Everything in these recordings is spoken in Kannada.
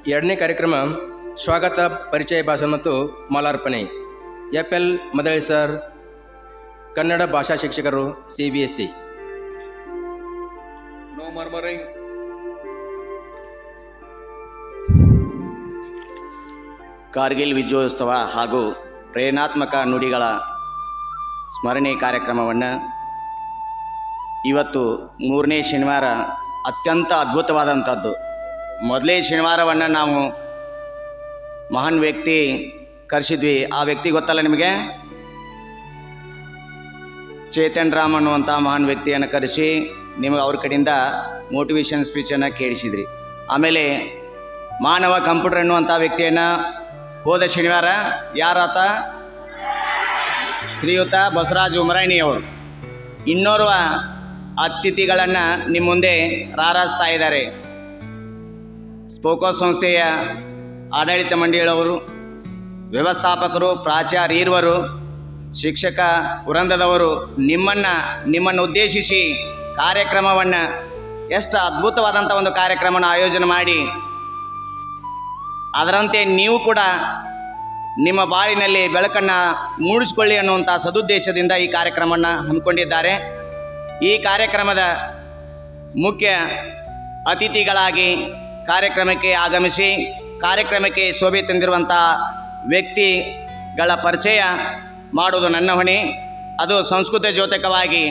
ಎರಡನೇ ಕಾರ್ಯಕ್ರಮ ಸ್ವಾಗತ, ಪರಿಚಯ ಭಾಷಣ ಮತ್ತು ಮಾಲಾರ್ಪಣೆ. FL ಮದಳಿ ಸರ್, ಕನ್ನಡ ಭಾಷಾ ಶಿಕ್ಷಕರು, CBSE. No murmuring. ಕಾರ್ಗಿಲ್ ವಿಜಯೋತ್ಸವ ಹಾಗೂ ಪ್ರೇರಣಾತ್ಮಕ ನುಡಿಗಳ ಸ್ಮರಣೆ ಕಾರ್ಯಕ್ರಮವನ್ನು ಇವತ್ತು 3ನೇ ಶನಿವಾರ ಅತ್ಯಂತ ಅದ್ಭುತವಾದಂಥದ್ದು. ಮೊದಲೇ ಶನಿವಾರವನ್ನು ನಾವು ಮಹಾನ್ ವ್ಯಕ್ತಿ ಕರೆಸಿದ್ವಿ. ಆ ವ್ಯಕ್ತಿ ಗೊತ್ತಲ್ಲ ನಿಮಗೆ? ಚೇತನ್ ರಾಮ್ ಅನ್ನುವಂಥ ಮಹಾನ್ ವ್ಯಕ್ತಿಯನ್ನು ಕರೆಸಿ ನಿಮಗೆ ಅವ್ರ ಕಡೆಯಿಂದ ಮೋಟಿವೇಶನ್ ಸ್ಪೀಚನ್ನು ಕೇಳಿಸಿದ್ರಿ. ಆಮೇಲೆ ಮಾನವ ಕಂಪ್ಯೂಟರ್ ಎನ್ನುವಂಥ ವ್ಯಕ್ತಿಯನ್ನು ಹೋದ ಶನಿವಾರ ಯಾರಾತ? ಶ್ರೀಯುತ ಬಸವರಾಜ್ ಉಮರಾಣಿಯವರು ಇನ್ನೋರ್ವ ಅತಿಥಿಗಳನ್ನು ನಿಮ್ಮ ಮುಂದೆ ರಾರಾಜಿಸ್ತಾ ಇದ್ದಾರೆ. ಸ್ಪೋಕೋ ಸಂಸ್ಥೆಯ ಆಡಳಿತ ಮಂಡಳಿಯವರು, ವ್ಯವಸ್ಥಾಪಕರು, ಪ್ರಾಚಾರ್ಯರು, ಶಿಕ್ಷಕ ವೃಂದದವರು ನಿಮ್ಮನ್ನು ಉದ್ದೇಶಿಸಿ ಕಾರ್ಯಕ್ರಮವನ್ನು ಎಷ್ಟು ಅದ್ಭುತವಾದಂಥ ಒಂದು ಕಾರ್ಯಕ್ರಮವನ್ನು ಆಯೋಜನೆ ಮಾಡಿ ಅದರಂತೆ ನೀವು ಕೂಡ ನಿಮ್ಮ ಬಾಳಿನಲ್ಲಿ ಬೆಳಕನ್ನು ಮೂಡಿಸಿಕೊಳ್ಳಿ ಅನ್ನುವಂಥ ಸದುದ್ದೇಶದಿಂದ ಈ ಕಾರ್ಯಕ್ರಮವನ್ನು ಹಮ್ಮಿಕೊಂಡಿದ್ದಾರೆ. ಈ ಕಾರ್ಯಕ್ರಮದ ಮುಖ್ಯ ಅತಿಥಿಗಳಾಗಿ ಕಾರ್ಯಕ್ರಮಕ್ಕೆ ಆಗಮಿಸಿ ಕಾರ್ಯಕ್ರಮಕ್ಕೆ ಶೋಭೆ ತಂದಿರುವಂಥ ವ್ಯಕ್ತಿಗಳ ಪರಿಚಯ ಮಾಡುವುದು ನನ್ನ ಹೊಣೆ. ಅದು ಸಂಸ್ಕೃತ ದ್ಯೋತಕವಾಗಿ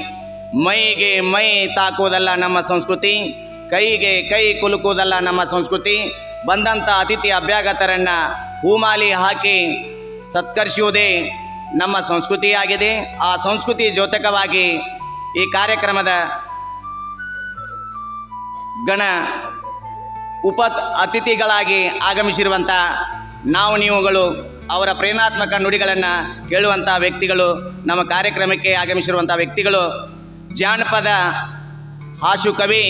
ಮೈಗೆ ಮೈ ತಾಕುವುದಲ್ಲ ನಮ್ಮ ಸಂಸ್ಕೃತಿ, ಕೈಗೆ ಕೈ ಕುಲುಕುವುದಲ್ಲ ನಮ್ಮ ಸಂಸ್ಕೃತಿ. ಬಂದಂಥ ಅತಿಥಿ ಅಭ್ಯಾಗತರನ್ನು ಹೂಮಾಲಿ ಹಾಕಿ ಸತ್ಕರಿಸುವುದೇ ನಮ್ಮ ಸಂಸ್ಕೃತಿಯಾಗಿದೆ. ಆ ಸಂಸ್ಕೃತಿ ದ್ಯೋತಕವಾಗಿ ಈ ಕಾರ್ಯಕ್ರಮದ ಗಣ ಅತಿಥಿಗಳಾಗಿ ಆಗಮಿಸಿರುವಂಥ ನೀವುಗಳು ಅವರ ಪ್ರೇರಣಾತ್ಮಕ ನುಡಿಗಳನ್ನು ಕೇಳುವಂಥ ವ್ಯಕ್ತಿಗಳು, ನಮ್ಮ ಕಾರ್ಯಕ್ರಮಕ್ಕೆ ಆಗಮಿಸಿರುವಂಥ ವ್ಯಕ್ತಿಗಳು ಜಾನಪದ ಹಾಸು ಕವಿ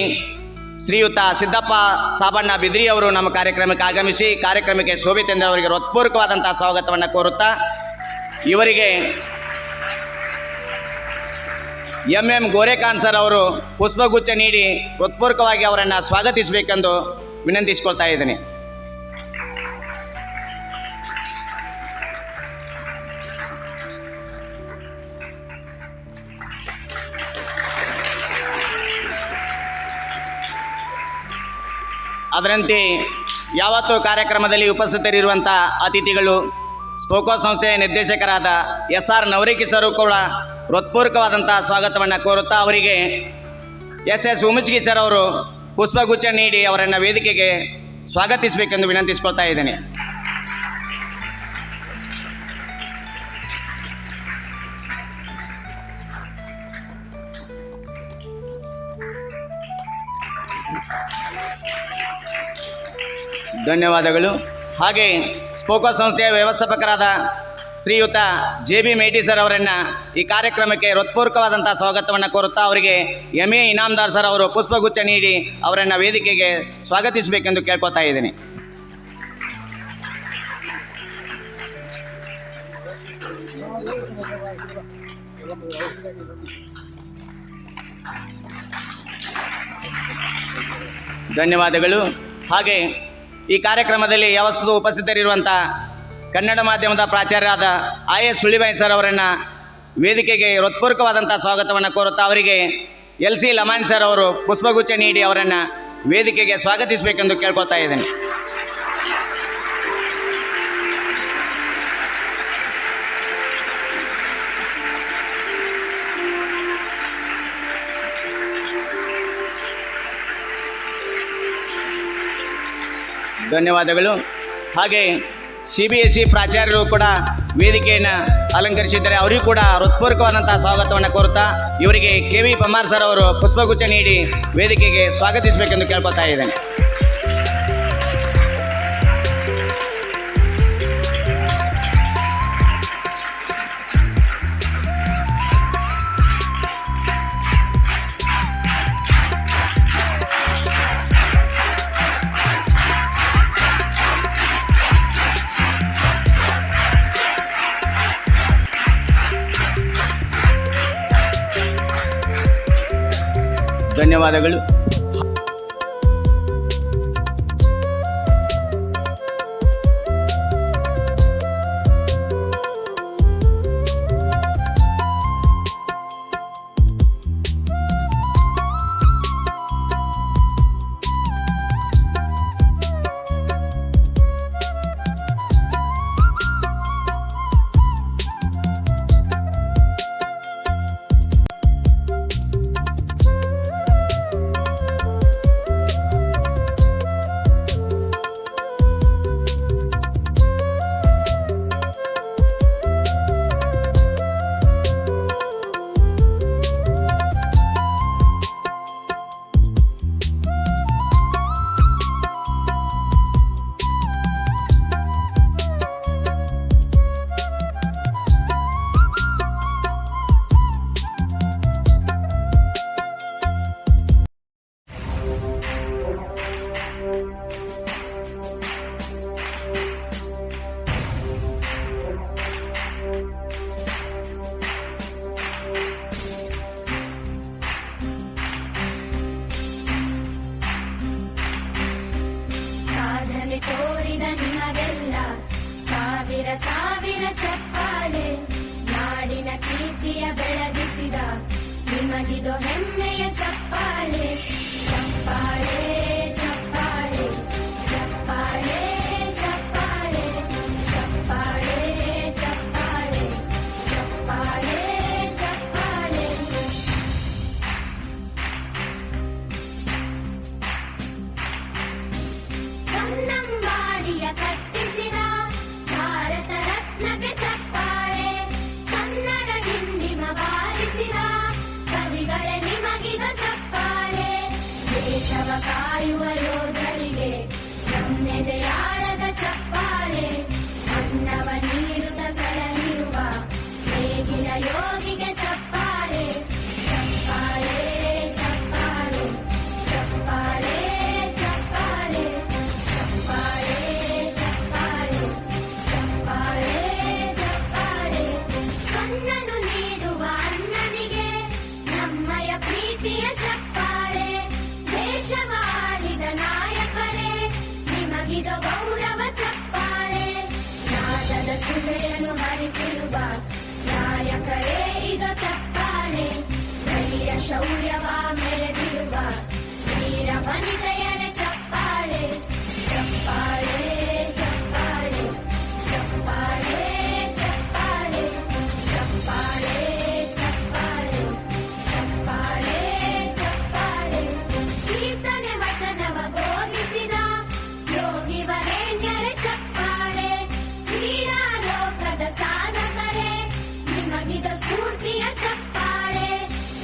ಶ್ರೀಯುತ ಸಿದ್ದಪ್ಪ ಸಾಬಣ್ಣ ಬಿದ್ರಿ ಅವರು ನಮ್ಮ ಕಾರ್ಯಕ್ರಮಕ್ಕೆ ಆಗಮಿಸಿ ಕಾರ್ಯಕ್ರಮಕ್ಕೆ ಶೋಭೆ ತಂದವರಿಗೆ ಹೃತ್ಪೂರ್ವಕವಾದಂಥ ಸ್ವಾಗತವನ್ನು ಕೋರುತ್ತಾ ಇವರಿಗೆ MM ಗೋರೆಖಾನ್ ಸರ್ ಅವರು ಪುಷ್ಪಗುಚ್ಛ ನೀಡಿ ಹೃತ್ಪೂರ್ವಕವಾಗಿ ಅವರನ್ನು ಸ್ವಾಗತಿಸಬೇಕೆಂದು ವಿನಂತಿಸಿಕೊಳ್ತಾ ಇದ್ದೇನೆ. ಅದರಂತೆ ಯಾವತ್ತೂ ಕಾರ್ಯಕ್ರಮದಲ್ಲಿ ಉಪಸ್ಥಿತರಿರುವಂಥ ಅತಿಥಿಗಳು ಸ್ಪೋಕೋ ಸಂಸ್ಥೆಯ ನಿರ್ದೇಶಕರಾದ SR ನವರೇಕಿ ಸರ್ ಕೂಡ ಹೃತ್ಪೂರ್ವಕವಾದಂಥ ಸ್ವಾಗತವನ್ನು ಕೋರುತ್ತಾ ಅವರಿಗೆ SS ಉಮಚ್ಗಿ ಸರ್ ಅವರು ಪುಷ್ಪಗುಚ್ಛ ನೀಡಿ ಅವರನ್ನು ವೇದಿಕೆಗೆ ಸ್ವಾಗತಿಸಬೇಕೆಂದು ವಿನಂತಿಸಿಕೊಳ್ತಾ ಇದ್ದೇನೆ. ಧನ್ಯವಾದಗಳು. ಹಾಗೆ ಸ್ಪೋಕೋ ಸಂಸ್ಥೆಯ ವ್ಯವಸ್ಥಾಪಕರಾದ ಶ್ರೀಯುತ JB ಮೇಟಿ ಸರ್ ಅವರನ್ನು ಈ ಕಾರ್ಯಕ್ರಮಕ್ಕೆ ಹೃತ್ಪೂರ್ವಕವಾದಂಥ ಸ್ವಾಗತವನ್ನು ಕೋರುತ್ತಾ ಅವರಿಗೆ MA ಇನಾಮ್ದಾರ್ ಸರ್ ಅವರು ಪುಷ್ಪಗುಚ್ಛ ನೀಡಿ ಅವರನ್ನು ವೇದಿಕೆಗೆ ಸ್ವಾಗತಿಸಬೇಕೆಂದು ಕೇಳ್ಕೊತಾ ಇದ್ದೀನಿ. ಧನ್ಯವಾದಗಳು. ಹಾಗೆ ಈ ಕಾರ್ಯಕ್ರಮದಲ್ಲಿ ಯಾವತ್ತೂ ಉಪಸ್ಥಿತರಿರುವಂಥ ಕನ್ನಡ ಮಾಧ್ಯಮದ ಪ್ರಾಚಾರ್ಯರಾದ IS ಸುಳಿಬಾಯಿ ಸರ್ ಅವರನ್ನು ವೇದಿಕೆಗೆ ಹೃತ್ಪೂರ್ವಕವಾದಂಥ ಸ್ವಾಗತವನ್ನು ಕೋರುತ್ತಾ ಅವರಿಗೆ LC ಲಮಾನ್ ಸರ್ ಅವರು ಪುಷ್ಪಗುಚ್ಛ ನೀಡಿ ಅವರನ್ನು ವೇದಿಕೆಗೆ ಸ್ವಾಗತಿಸಬೇಕೆಂದು ಕೇಳ್ಕೊತಾ ಇದ್ದೇನೆ. ಧನ್ಯವಾದಗಳು. ಹಾಗೆ CBSE ಪ್ರಾಚಾರ್ಯರು ಕೂಡ ವೇದಿಕೆಯನ್ನು ಅಲಂಕರಿಸಿದ್ದಾರೆ. ಅವರಿಗೂ ಕೂಡ ಹೃತ್ಪೂರ್ವಕವಾದಂಥ ಸ್ವಾಗತವನ್ನು ಕೋರುತ್ತಾ ಇವರಿಗೆ KV ಪಮಾರ್ ಸರ್ ಅವರು ಪುಷ್ಪಗುಚ್ಛ ನೀಡಿ ವೇದಿಕೆಗೆ ಸ್ವಾಗತಿಸಬೇಕೆಂದು ಕೇಳ್ಕೊತಾ ಇದ್ದೇನೆ. ಧನ್ಯವಾದಗಳು. ಚಪ್ಪಾಳೆ, ನಾಡಿನ ಕೀರ್ತಿಯ ಬೆಳಗಿಸಿದ ನಿಮಗಿದು ಹೆಮ್ಮೆಯ ಚಪ್ಪಾಳೆ. ಚಪ್ಪಾಳೆ ಚಪ್ಪಾಳೆ ಚಪ್ಪಾಳೆ ಚಪ್ಪಾಳೆ ಚಪ್ಪಾಳೆ ಚಪ್ಪಾಳೆ ಚಪ್ಪಾಳೆ ಚಪ್ಪಾಳೆ. ಕನ್ನಂಬಾಡಿಯ ಕಟ್ಟಿಸಿದ ಭಾರತ ರತ್ನಕ್ಕೆ ಚಪ್ಪಾಳೆ, ಕನ್ನಡ ಹಿಂಡಿಮ ಬಾರಿಸಿದ ಕವಿಗಳೇ ನಿಮಗಿದ ಚಪ್ಪಾಳೆ. ದೇಶವ ಕಾಯುವ ಯೋಧರಿಗೆ ನಮ್ಮೆದೆಯಾಳದ ಚಪ್ಪಾಳೆ, ಅನ್ನವ ನೀಡುತ್ತ ಸಲಹಿರುವ ನೇಗಿಲ ಯೋಗಿಗೆ ಚಪ್ಪಾಳೆ. ಚಪ್ಪಾಳೆ ಚಪ್ಪಾಳೆ ಚಪ್ಪಾಳೆ ಚಪ್ಪಾಳೆ ಚಪ್ಪಾಳೆ ಚಪ್ಪಾಳೆ ಚಪ್ಪಾಳೆ ಚಪ್ಪಾಳೆ. ಕಣ್ಣನು ನೀಡುವ ಅಣ್ಣನಿಗೆ ನಮ್ಮಯ ಪ್ರೀತಿಯ ಚಪ್ಪಾಳೆ, ದೇಶವಾಳಿದ ನಾಯಕರೇ ನಿಮಗಿದ ಗೌರವ ಚಪ್ಪಾಳೆ. ನಾದದ ಸುಮೆಯನ್ನು ಹರಿಸಿರುವ ನಾಯಕರೇ ಇದು ಚಪ್ಪಾಳೆ, ಧೈರ್ಯ ಶೌರ್ಯವ ಮೆರೆದಿರುವ ವೀರ ವನಿತೆಯರ ಚಪ್ಪಾಳೆ. ಚಪ್ಪಾಳೆ ಚಪ್ಪಾಳೆ ಚಪ್ಪಾಳೆ ಚಪ್ಪಾಳೆ ಚಪ್ಪಾಳೆ ಚಪ್ಪಾಳೆ ಚಪ್ಪಾಳೆ ಚಪ್ಪಾಳೆ. ಕೀರ್ತನೆ ವಚನವ ಬೋಧಿಸಿದ ಯೋಗಿ ವರೇಣ್ಯರ ಚಪ್ಪಾಳೆ, ಕ್ರೀಡಾ ಲೋಕದ ಸಾಧಕರೇ ನಿಮಗಿದ ಸ್ಫೂರ್ತಿಯ ಚಪ್ಪಾಳೆ.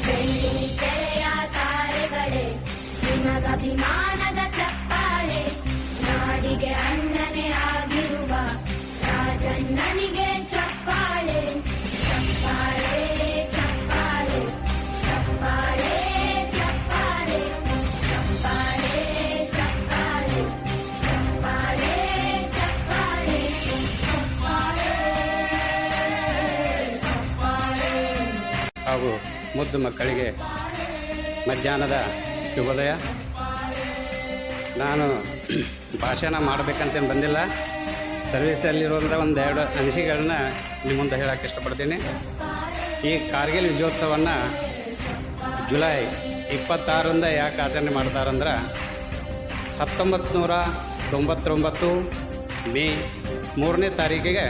ಬೆಳ್ಳಿ ತೆರೆಯ ತಾರೆಗಳೇ ನಿಮಗಭಿಮಾನದ ಚಪ್ಪಾಳೆ, ನಾಡಿಗೆ ಅಣ್ಣನೇ ಆಗಿರುವ ರಾಜಣ್ಣನಿಗೆ ಚಪ್ಪಾಳೆ. ಚಪ್ಪಾಳೆ ಚಪ್ಪಾಳೆ ಚಪ್ಪಾಳೆ ಚಪ್ಪಾಳೆ ಚಪ್ಪಾಳೆ ಚಪ್ಪಾಳೆ ಚಪ್ಪಾಳೆ ಚಪ್ಪಾಳೆ ಹಾಗೂ ಮುದ್ದು ಮಕ್ಕಳಿಗೆ ಮಧ್ಯಾಹ್ನದ ಶುಭೋದಯ. ನಾನು ಭಾಷಣ ಮಾಡಬೇಕಂತೇನು ಬಂದಿಲ್ಲ, ಸರ್ವಿಸಲ್ಲಿರೋದ್ರ ಒಂದೆರಡು ಅನಿಸಿಕೆಗಳನ್ನ ನಿಮ್ಮ ಮುಂದೆ ಹೇಳೋಕ್ಕೆ ಇಷ್ಟಪಡ್ತೀನಿ. ಈ ಕಾರ್ಗಿಲ್ ವಿಜಯೋತ್ಸವವನ್ನು ಜುಲೈ 26ರಿಂದ ಯಾಕೆ ಆಚರಣೆ ಮಾಡ್ತಾರಂದ್ರೆ 1999 ಮೇ 3ನೇ ತಾರೀಕಿಗೆ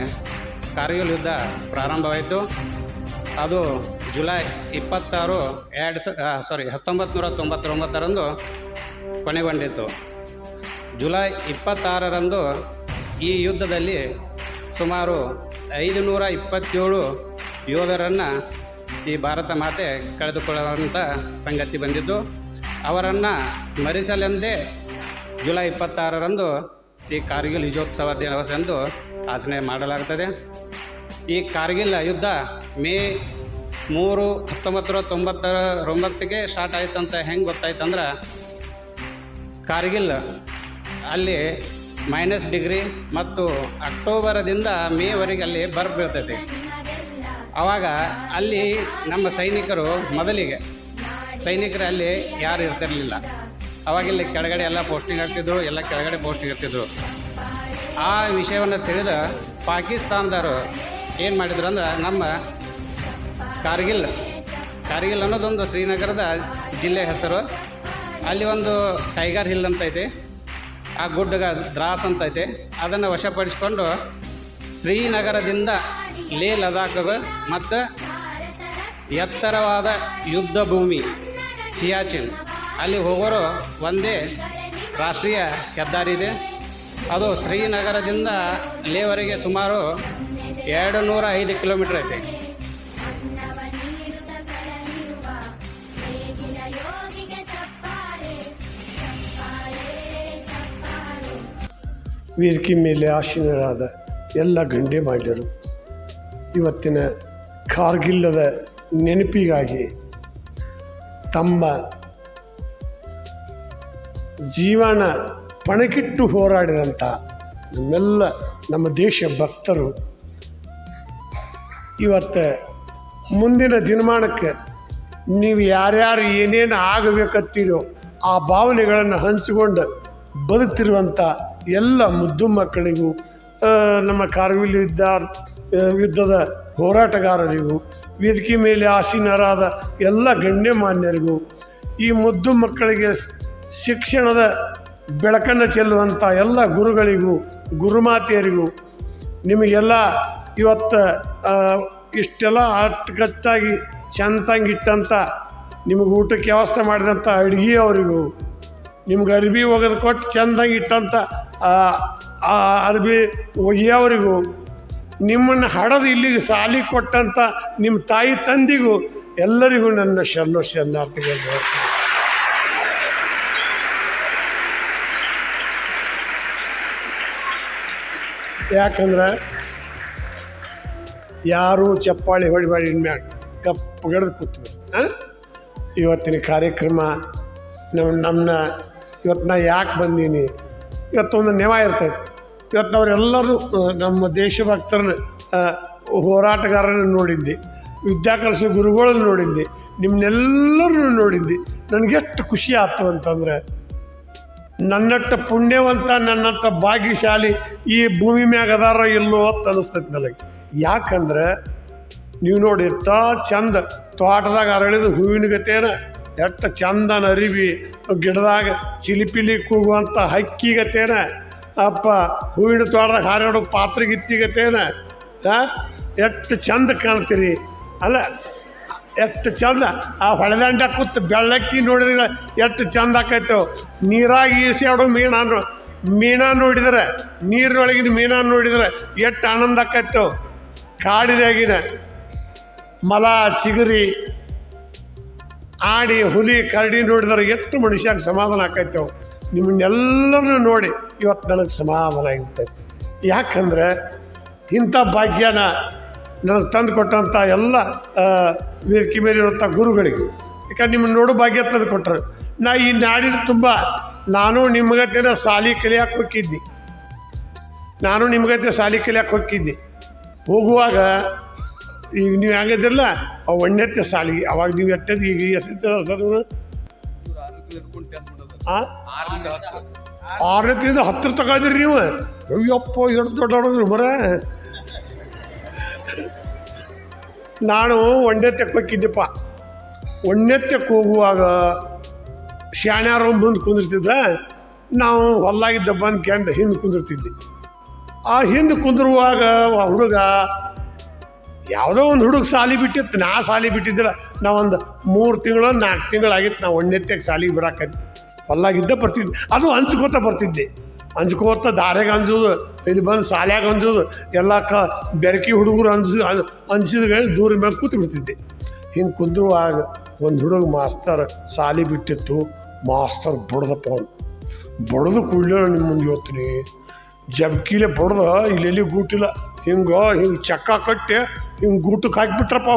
ಕಾರ್ಗಿಲ್ ಯುದ್ಧ ಪ್ರಾರಂಭವಾಯಿತು. ಅದು ಜುಲೈ 1999ರಂದು ಕೊನೆಗೊಂಡಿತು. ಜುಲೈ 26ರಂದು ಈ ಯುದ್ಧದಲ್ಲಿ ಸುಮಾರು 527 ಯೋಧರನ್ನು ಈ ಭಾರತ ಮಾತೆ ಕಳೆದುಕೊಳ್ಳುವಂಥ ಸಂಗತಿ ಬಂದಿದ್ದು, ಅವರನ್ನು ಸ್ಮರಿಸಲೆಂದೇ ಜುಲೈ 26ರಂದು ಈ ಕಾರ್ಗಿಲ್ ವಿಜಯೋತ್ಸವ ದಿವಸವೆಂದು ಆಚರಣೆ ಮಾಡಲಾಗುತ್ತದೆ. ಈ ಕಾರ್ಗಿಲ್ ಯುದ್ಧ ಮೇ 3, 1999ಗೆ ಸ್ಟಾರ್ಟ್ ಆಯ್ತಂತ ಹೆಂಗೆ ಗೊತ್ತಾಯ್ತಂದ್ರೆ, ಕಾರ್ಗಿಲ್ ಅಲ್ಲಿ -ಡಿಗ್ರಿ ಮತ್ತು ಅಕ್ಟೋಬರದಿಂದ ಮೇವರೆಗೆ ಅಲ್ಲಿ ಬರ್ಫ್ ಬೀಳ್ತೈತಿ. ಆವಾಗ ಅಲ್ಲಿ ನಮ್ಮ ಮೊದಲಿಗೆ ಸೈನಿಕರು ಅಲ್ಲಿ ಯಾರು ಇರ್ತಿರಲಿಲ್ಲ. ಅವಾಗಿಲ್ಲಿ ಕೆಳಗಡೆ ಎಲ್ಲ ಪೋಸ್ಟಿಂಗ್ ಆಗ್ತಿದ್ರು, ಎಲ್ಲ ಕೆಳಗಡೆ ಪೋಸ್ಟಿಂಗ್ ಇರ್ತಿದ್ರು. ಆ ವಿಷಯವನ್ನು ತಿಳಿದ ಪಾಕಿಸ್ತಾನದವರು ಏನು ಮಾಡಿದ್ರು ಅಂದ್ರೆ, ನಮ್ಮ ಕಾರ್ಗಿಲ್ ಅನ್ನೋದೊಂದು ಶ್ರೀನಗರದ ಜಿಲ್ಲೆ ಹೆಸರು. ಅಲ್ಲಿ ಒಂದು ಟೈಗರ್ ಹಿಲ್ ಅಂತ ಐತೆ, ಆ ಗುಡ್ಡಗ ದ್ರಾಸ್ ಅಂತ ಐತೆ. ಅದನ್ನು ವಶಪಡಿಸಿಕೊಂಡು ಶ್ರೀನಗರದಿಂದ ಲೇ ಲದಾಖ್ ಮತ್ತು ಎತ್ತರವಾದ ಯುದ್ಧ ಭೂಮಿ ಸಿಯಾಚಿನ್ ಅಲ್ಲಿ ಹೋಗೋರು ಒಂದೇ ರಾಷ್ಟ್ರೀಯ ಹೆದ್ದಾರಿ ಇದೆ. ಅದು ಶ್ರೀನಗರದಿಂದ ಲೇವರೆಗೆ ಸುಮಾರು 205 ಕಿಲೋಮೀಟರ್ ಐತೆ. ವೇದಿಕೆ ಮೇಲೆ ಆಸೀನರಾದ ಎಲ್ಲ ಗಣ್ಯಮಾನ್ಯರು, ಇವತ್ತಿನ ಕಾರ್ಗಿಲ್ಲದ ನೆನಪಿಗಾಗಿ ತಮ್ಮ ಜೀವನ ಪಣಕ್ಕಿಟ್ಟು ಹೋರಾಡಿದಂಥ ನಮ್ಮ ದೇಶ ಭಕ್ತರು ಇವತ್ತು ಮುಂದಿನ ದಿನಮಾನಕ್ಕೆ ನೀವು ಯಾರ್ಯಾರು ಏನೇನು ಆಗಬೇಕತ್ತೀರೋ ಆ ಭಾವನೆಗಳನ್ನು ಹಂಚಿಕೊಂಡು ಬದುಕ್ತಿರುವಂಥ ಎಲ್ಲ ಮುದ್ದು ಮಕ್ಕಳಿಗೂ ನಮ್ಮ ಕಾರ್ಗಿಲ್ ಯುದ್ಧದ ಹೋರಾಟಗಾರರಿಗೂ ವೇದಿಕೆ ಮೇಲೆ ಆಸೀನರಾದ ಎಲ್ಲ ಗಣ್ಯಮಾನ್ಯರಿಗೂ ಈ ಮುದ್ದು ಮಕ್ಕಳಿಗೆ ಶಿಕ್ಷಣದ ಬೆಳಕನ್ನು ಚೆಲ್ಲುವಂಥ ಎಲ್ಲ ಗುರುಗಳಿಗೂ ಗುರುಮಾತೆಯರಿಗೂ ನಿಮಗೆಲ್ಲ ಇವತ್ತು ಇಷ್ಟೆಲ್ಲ ಅಟ್ಟುಕಟ್ಟಾಗಿ ಚಂದಂಗೆ ಇಟ್ಟಂಥ ನಿಮಗೆ ಊಟಕ್ಕೆ ವ್ಯವಸ್ಥೆ ಮಾಡಿದಂಥ ಅಡುಗೆಯವರಿಗೂ ನಿಮ್ಗೆ ಅರ್ಬಿ ಒಗೆದು ಕೊಟ್ಟು ಚೆಂದಾಗಿ ಇಟ್ಟಂಥ ಅರ್ಬಿ ಒಗೆಯವರಿಗೂ ನಿಮ್ಮನ್ನು ಹಡದು ಇಲ್ಲಿಗೆ ಸಾಲಿ ಕೊಟ್ಟಂಥ ನಿಮ್ಮ ತಾಯಿ ತಂದೆಗೂ ಎಲ್ಲರಿಗೂ ನನ್ನ ಶರಣಾರ್ಥಿಗಳು ಹೇಳ್ತೀನಿ. ಯಾಕಂದ್ರೆ ಯಾರೂ ಚಪ್ಪಾಳಿ ಹೊಡಿಬೇಡಿ ಇನ್ಮ್ಯಾಗ ಕಪ್ಪಗಡ್ದು ಕೂತ್ವಿ. ಇವತ್ತಿನ ಕಾರ್ಯಕ್ರಮ ನಮ್ಮನ್ನ ಇವತ್ತು ನಾ ಯಾಕೆ ಬಂದೀನಿ, ಇವತ್ತೊಂದು ನೆವ ಇರ್ತೈತೆ. ಇವತ್ತು ಅವರೆಲ್ಲರೂ ನಮ್ಮ ದೇಶಭಕ್ತರನ್ನ ಹೋರಾಟಗಾರರನ್ನು ನೋಡಿದ್ದೆ, ವಿದ್ಯಾಕಲಿಸುವ ಗುರುಗಳನ್ನು ನೋಡಿದ್ದೆ, ನಿಮ್ಮನ್ನೆಲ್ಲರನ್ನು ನೋಡಿದ್ದೆ. ನನಗೆಷ್ಟು ಖುಷಿ ಆಯ್ತು ಅಂತಂದರೆ ನನ್ನಟ್ಟ ಪುಣ್ಯವಂತ ನನ್ನಟ್ಟ ಭಾಗ್ಯಶಾಲಿ ಈ ಭೂಮಿ ಮ್ಯಾಗ ಅದಾರ ಇಲ್ಲೋ ಅಂತ ಅನಿಸ್ತೈತೆ ನನಗೆ. ಯಾಕಂದ್ರೆ ನೀವು ನೋಡಿ ಎಷ್ಟ ಚಂದ ತೋಟದಾಗ ಅರಳಿದ ಹೂವಿನ ಗತೇನ ಎಷ್ಟು ಚಂದನ ಅರಿವಿ, ಗಿಡದಾಗ ಚಿಲಿಪಿಲಿ ಕೂಗುವಂಥ ಹಕ್ಕಿಗತೇನ, ಅಪ್ಪ ಹೂವಿನ ತೋಟದಾಗ ಹಾರಾಡೋ ಪಾತ್ರಗಿತ್ತಿಗತೇನ ಎಷ್ಟು ಚಂದ ಕಾಣ್ತೀರಿ ಅಲ್ಲ. ಎಷ್ಟು ಚಂದ ಆ ಹೊಳೆದಂಡ ಕೂತು ಬೆಳ್ಳಕ್ಕಿ ನೋಡಿದ್ರೆ ಎಷ್ಟು ಚಂದ ಆಕೈತೇವೆ. ನೀರಾಗಿ ಈಸಾಡೋ ಮೀನ ನೋಡಿದ್ರೆ, ನೀರಿನೊಳಗಿನ ಮೀನ ನೋಡಿದ್ರೆ ಎಷ್ಟು ಆನಂದ ಆಕೈತೇವೆ. ಕಾಡಿನಾಗಿನ ಮಲ ಚಿಗರಿ ಆಡಿ ಹುಲಿ ಕರಡಿ ನೋಡಿದ್ರೆ ಎಷ್ಟು ಮನುಷ್ಯಾಗ ಸಮಾಧಾನ ಆಕೈತೇವೆ. ನಿಮ್ಮನ್ನೆಲ್ಲರೂ ನೋಡಿ ಇವತ್ತು ನನಗೆ ಸಮಾಧಾನ ಆಗಿರ್ತೈತೆ. ಯಾಕಂದ್ರೆ ಇಂಥ ಭಾಗ್ಯನ ನನಗೆ ತಂದು ಕೊಟ್ಟಂಥ ಎಲ್ಲ ವೇದಿಕೆ ಮೇಲೆ ಇರುವಂಥ ಗುರುಗಳಿಗೆ, ಯಾಕಂದ್ರೆ ನಿಮ್ಮನ್ನು ನೋಡೋ ಭಾಗ್ಯ ತಂದು ಕೊಟ್ಟರು. ನಾ ಈ ನಾಡಿನ ತುಂಬ ನಾನು ನಿಮಗತ್ತೇನ ಸಾಲಿ ಕಲಿಯಕ್ಕೆ ಹೋಗಿದ್ದೆ, ಹೋಗುವಾಗ ಈಗ ನೀವು ಹೆಂಗದಿರಲ್ಲ ಅವು ಒಣ್ಣೆತ್ತೆ ಸಾಲಿಗೆ ಅವಾಗ ನೀವು ಎಟ್ಟದ್ದು ಈಗ ಎಷ್ಟಿದ್ದೀರ ಸರ್? 6ನೇತಿಂದ 10 ತಗೋದಿರಿ ನೀವು. ಅಯ್ಯಪ್ಪ ಎಷ್ಟು ದೊಡ್ಡವ್ರು ಮರ. ನಾನು ಒಣ್ಣೆತ್ತಕ್ಕೆ ಹೋಗಿದ್ದೆಪ್ಪ. ಒಣ್ಣೆತ್ತಕ್ಕೆ ಹೋಗುವಾಗ ಶಾಣ್ಯಾರು ಮುಂದೆ ಕುಂದಿರ್ತಿದ್ರ, ನಾವು ಹೊಲ್ಲಾಗಿದ್ದ ಬಂದು ಕೆಂದ ಹಿಂದೆ ಕುಂದಿರ್ತಿದ್ದೆ. ಆ ಹಿಂದೆ ಕುಂದಿರುವಾಗ ಹುಡುಗ ಯಾವುದೋ ಒಂದು ಹುಡುಗ ಸಾಲಿ ಬಿಟ್ಟಿತ್ತು. ನಾ ಸಾಲಿ ಬಿಟ್ಟಿದ್ದಿಲ್ಲ. ನಾವೊಂದು 3 ತಿಂಗಳು 4 ತಿಂಗಳಾಗಿತ್ತು ನಾವು ಒಣ್ಣೆತ್ತಕ್ಕೆ ಸಾಲಿಗೆ ಬರಾಕೈತಿ. ಹೊಲ್ಲಾಗಿದ್ದ ಬರ್ತಿದ್ದೆ. ಅದು ಹಂಚ್ಕೋತ ದಾರ್ಯಾಗ ಅಂಜೋದು, ಇಲ್ಲಿ ಬಂದು ಸಾಲ್ಯಾಗ ಅಂಜೋದು, ಎಲ್ಲ ಬೆರಕಿ ಹುಡುಗರು ಅನ್ಸಿದ ದೂರ ಮೇಲೆ ಕೂತು ಬಿಡ್ತಿದ್ದೆ. ಹಿಂಗೆ ಕುಂದ್ರುವಾಗ ಒಂದು ಹುಡುಗ ಮಾಸ್ತರ್ ಸಾಲಿ ಬಿಟ್ಟಿತ್ತು. ಮಾಸ್ತರ್ ಬಡ್ದಪ್ಪ, ಅವನು ಬಡ್ದು ಕೂಡಲೇ ನಿಮ್ಮ ಮುಂದೆ ಹೋಗ್ತೀನಿ. ಜಬ್ಕಿಲೆ ಬಡ್ದ ಇಲ್ಲೆಲ್ಲಿ ಗೂಟಿಲ್ಲ, ಹಿಂಗೆ ಚಕ್ಕ ಕಟ್ಟಿ ಹಿಂಗೆ ಗೂಟಕ್ಕೆ ಹಾಕಿಬಿಟ್ರಪ್ಪ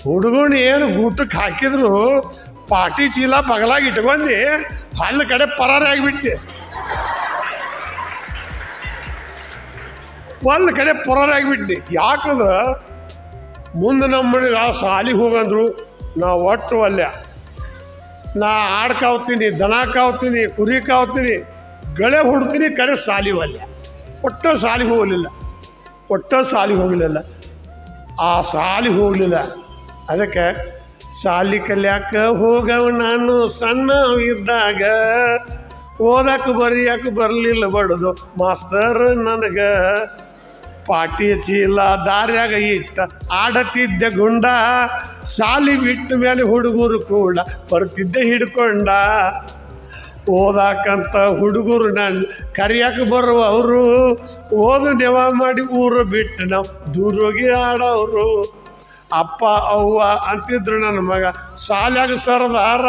ಹುಡುಗನ ಏನು ಗೂಟಕ್ಕೆ ಹಾಕಿದ್ರು ಪಾಟಿ ಚೀಲ ಬಗಲಾಗಿ ಇಟ್ಕೊಂಡು ಹಳ್ಳ ಕಡೆ ಪರಾರಿ ಆಗಿಬಿಟ್ಟೆ. ಒಂದು ಕಡೆ ಪರಾರಾಗಿಬಿಟ್ನಿ. ಯಾಕಂದ್ರೆ ಮುಂದೆ ನಮ್ಮ ಮನೆಗೆ ಆ ಸಾಲಿಗೆ ಹೋಗಂದ್ರು ನಾ ಒಟ್ಟು ಅಲ್ಯ. ನಾ ಆಡು ಕಾವ್ತೀನಿ, ದನ ಕಾವ್ತೀನಿ, ಕುರಿ ಕಾವ್ತೀನಿ, ಗಳೆ ಹುಡ್ತೀನಿ, ಕರೆ ಸಾಲಿ ಅಲ್ಯ. ಒಟ್ಟು ಸಾಲಿಗೆ ಹೋಗಲಿಲ್ಲ. ಆ ಸಾಲಿಗೆ ಹೋಗಲಿಲ್ಲ. ಅದಕ್ಕೆ ಸಾಲಿ ಕಲ್ಯಾಕ ಹೋಗವ ನಾನು ಸಣ್ಣ ಇದ್ದಾಗ, ಓದಕ್ಕೆ ಬರೆಯಕ್ಕೆ ಬರಲಿಲ್ಲ ಬಡ್ದು ಮಾಸ್ತರ್ ನನಗೆ. ಪಾಟಿ ಚೀಲ ದಾರ್ಯಾಗ ಇಟ್ಟ ಆಡತಿದ್ದೆ ಗುಂಡ, ಸಾಲಿ ಬಿಟ್ಟ ಮೇಲೆ ಹುಡುಗರು ಕೂಡ ಬರ್ತಿದ್ದೆ ಹಿಡ್ಕೊಂಡ. ಓದಾಕಂತ ಹುಡುಗರು ನಾನು ಕರಿಯಾಕೆ ಬರುವ ಅವರು, ಓದು ನೆವ ಮಾಡಿ ಊರು ಬಿಟ್ಟು ನಾವು ದೂರೋಗಿ ಆಡೋರು. ಅಪ್ಪ ಅವ್ವ ಅಂತಿದ್ರು ನನ್ನ ಮಗ ಸಾಲ್ಯಾಗ ಸರದಾರ,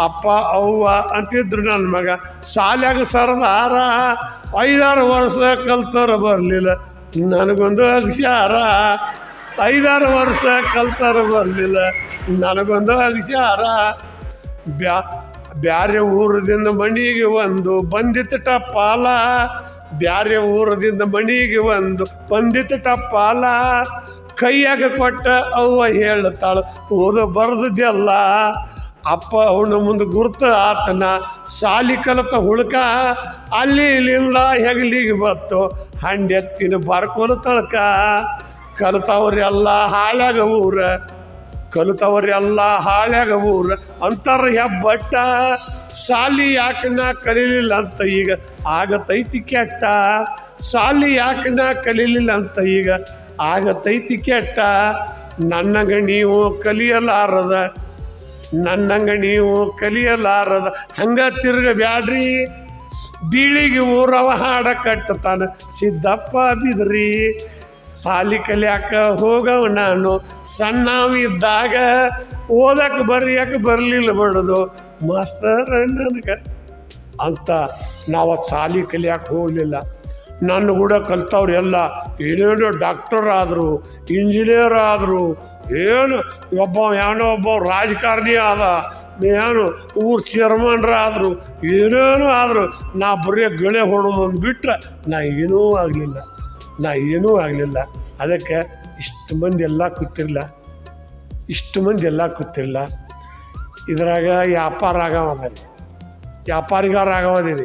ಅಪ್ಪ ಅವ್ವ ಅಂತಿದ್ರು ನನ್ನ ಮಗ ಸಾಲ್ಯಾಗ ಸರದಾರ. 5-6 ವರ್ಷ ಕಲ್ತರ ಬರಲಿಲ್ಲ ನನಗೊಂದು ಅಕ್ಷರ, 5-6 ವರ್ಷ ಕಲ್ತರ ಬರಲಿಲ್ಲ ನನಗೊಂದು ಅಕ್ಷರ. ಬ್ಯಾರೆ ಊರದಿಂದ ಮಣಿಗೆ ಒಂದು ಬಂದಿತ್ತು ಟಪ್ಪಾಲ, ಬ್ಯಾರೆ ಊರದಿಂದ ಮಣಿಗೆ ಒಂದು ಬಂದಿತ್ತು ಟಪ್ಪಾಲ. ಕೈಯಾಗ ಕೊಟ್ಟ ಅವ್ವ ಹೇಳ್ತಾಳು ಓದು ಬರ್ದದ್ದೆಲ್ಲ, ಅಪ್ಪ ಅವನ ಮುಂದೆ ಗುರುತ ಆತನ ಸಾಲಿ ಕಲತ ಹುಳ್ಕ ಅಲ್ಲಿ ಇಲ್ಲಿಂದ ಹೆಗಲಿಗೆ ಬತ್ತು ಹಂಡೆತ್ತಿನ ಬಾರ್ಕೋಲು ತಳಕ ಕಲಿತವ್ರೆಲ್ಲ ಹಾಳ್ಯಾಗ ಊರ ಕಲಿತವ್ರೆಲ್ಲ ಹಾಳ್ಯಾಗ ಊರ ಅಂತಾರ ಹೆಬ್ಬಟ್ಟ ಸಾಲಿ ಯಾಕೆ ನಾ ಕಲೀಲಿಲ್ಲ ಅಂತ ಈಗ ಆಗತೈತಿ ಕೆಟ್ಟ ಸಾಲಿ ಯಾಕೆ ನಾ ಕಲೀಲಿಲ್ಲ ಅಂತ ಈಗ ಆಗತೈತಿ ಕೆಟ್ಟ ನನ್ನಂಗ ನೀವು ಕಲಿಯಲಾರದ ನನ್ನಂಗ ನೀವು ಕಲಿಯಲಾರದ ಹಂಗ ತಿರ್ಗಬ್ಯಾಡ್ರಿ ಬೀಳಿಗೆ ಊರವ ಹಾಡ ಕಟ್ಟತಾನ ಸಿದ್ದಪ್ಪ ಬಿದ್ರಿ ಸಾಲಿ ಕಲಿಯಾಕ ಹೋಗವ ನಾನು ಸಣ್ಣವಿದ್ದಾಗ ಓದಕ್ಕೆ ಬರೆಯಕ್ಕೆ ಬರಲಿಲ್ಲ ಬಿಡೋದು ಮಾಸ್ತರ್ ನನಗೆ ಅಂತ ನಾವು ಸಾಲಿ ಕಲಿಯಾಕೆ ಹೋಗಲಿಲ್ಲ ನನ್ನ ಕೂಡ ಕಲ್ತವ್ರು ಎಲ್ಲ ಏನೇನೋ ಡಾಕ್ಟರ್ ಆದರು ಇಂಜಿನಿಯರ್ ಆದರು ಏನು ಒಬ್ಬ ರಾಜಕಾರಣಿ ಆದ ಏನು ಊರು ಚೇರ್ಮನ್ರಾದರು ಏನೇನೋ ಆದರು ನಾ ಬರೀ ಗಳೆ ಹೊಡೋದು ಒಂದು ಬಿಟ್ಟರೆ ನಾ ಏನೂ ಆಗಲಿಲ್ಲ ಅದಕ್ಕೆ ಇಷ್ಟು ಮಂದಿ ಎಲ್ಲ ಕೂತಿರಲಿಲ್ಲ ಇದ್ರಾಗ ವ್ಯಾಪಾರ ಆಗವದಿರಿ ವ್ಯಾಪಾರಿಗಾರ ಆಗವದಿರಿ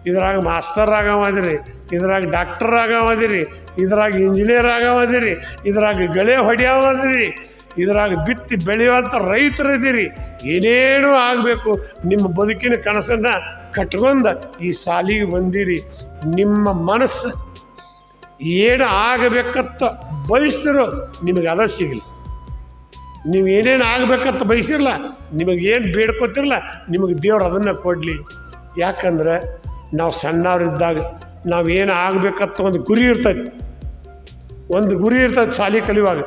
ಇದ್ರಾಗ ಮಾಸ್ತರ್ ಆಗವದಿರಿ ಇದ್ರಾಗ ಡಾಕ್ಟರ್ ಆಗವದಿರಿ ಇದ್ರಾಗ ಇಂಜಿನಿಯರ್ ಆಗವದಿರಿ ಇದ್ರಾಗ ಗಳೆ ಹೊಡೆಯವದಿರಿ ಇದ್ರಾಗ ಬಿತ್ತಿ ಬೆಳೆಯುವಂಥ ರೈತರಿದ್ದೀರಿ ಏನೇನೂ ಆಗಬೇಕು ನಿಮ್ಮ ಬದುಕಿನ ಕನಸನ್ನು ಕಟ್ಕೊಂಡು ಈ ಸಾಲಿಗೆ ಬಂದಿರಿ ನಿಮ್ಮ ಮನಸ್ಸು ಏನು ಆಗಬೇಕಂತ ಬಯಸಿದ್ರು ನಿಮಗೆ ಅದ ಸಿಗಲಿ ನೀವು ಏನೇನು ಆಗಬೇಕಂತ ಬಯಸಿರಲ್ಲ ನಿಮಗೇನು ಬೇಡ್ಕೊತಿರಲ್ಲ ನಿಮಗೆ ದೇವ್ರು ಅದನ್ನು ಕೊಡಲಿ ಯಾಕಂದ್ರೆ ನಾವು ಸಣ್ಣವ್ರಿದ್ದಾಗ ನಾವೇನು ಆಗಬೇಕಂತ ಒಂದು ಗುರಿ ಇರ್ತೈತೆ ಸಾಲಿ ಕಲಿಯುವಾಗ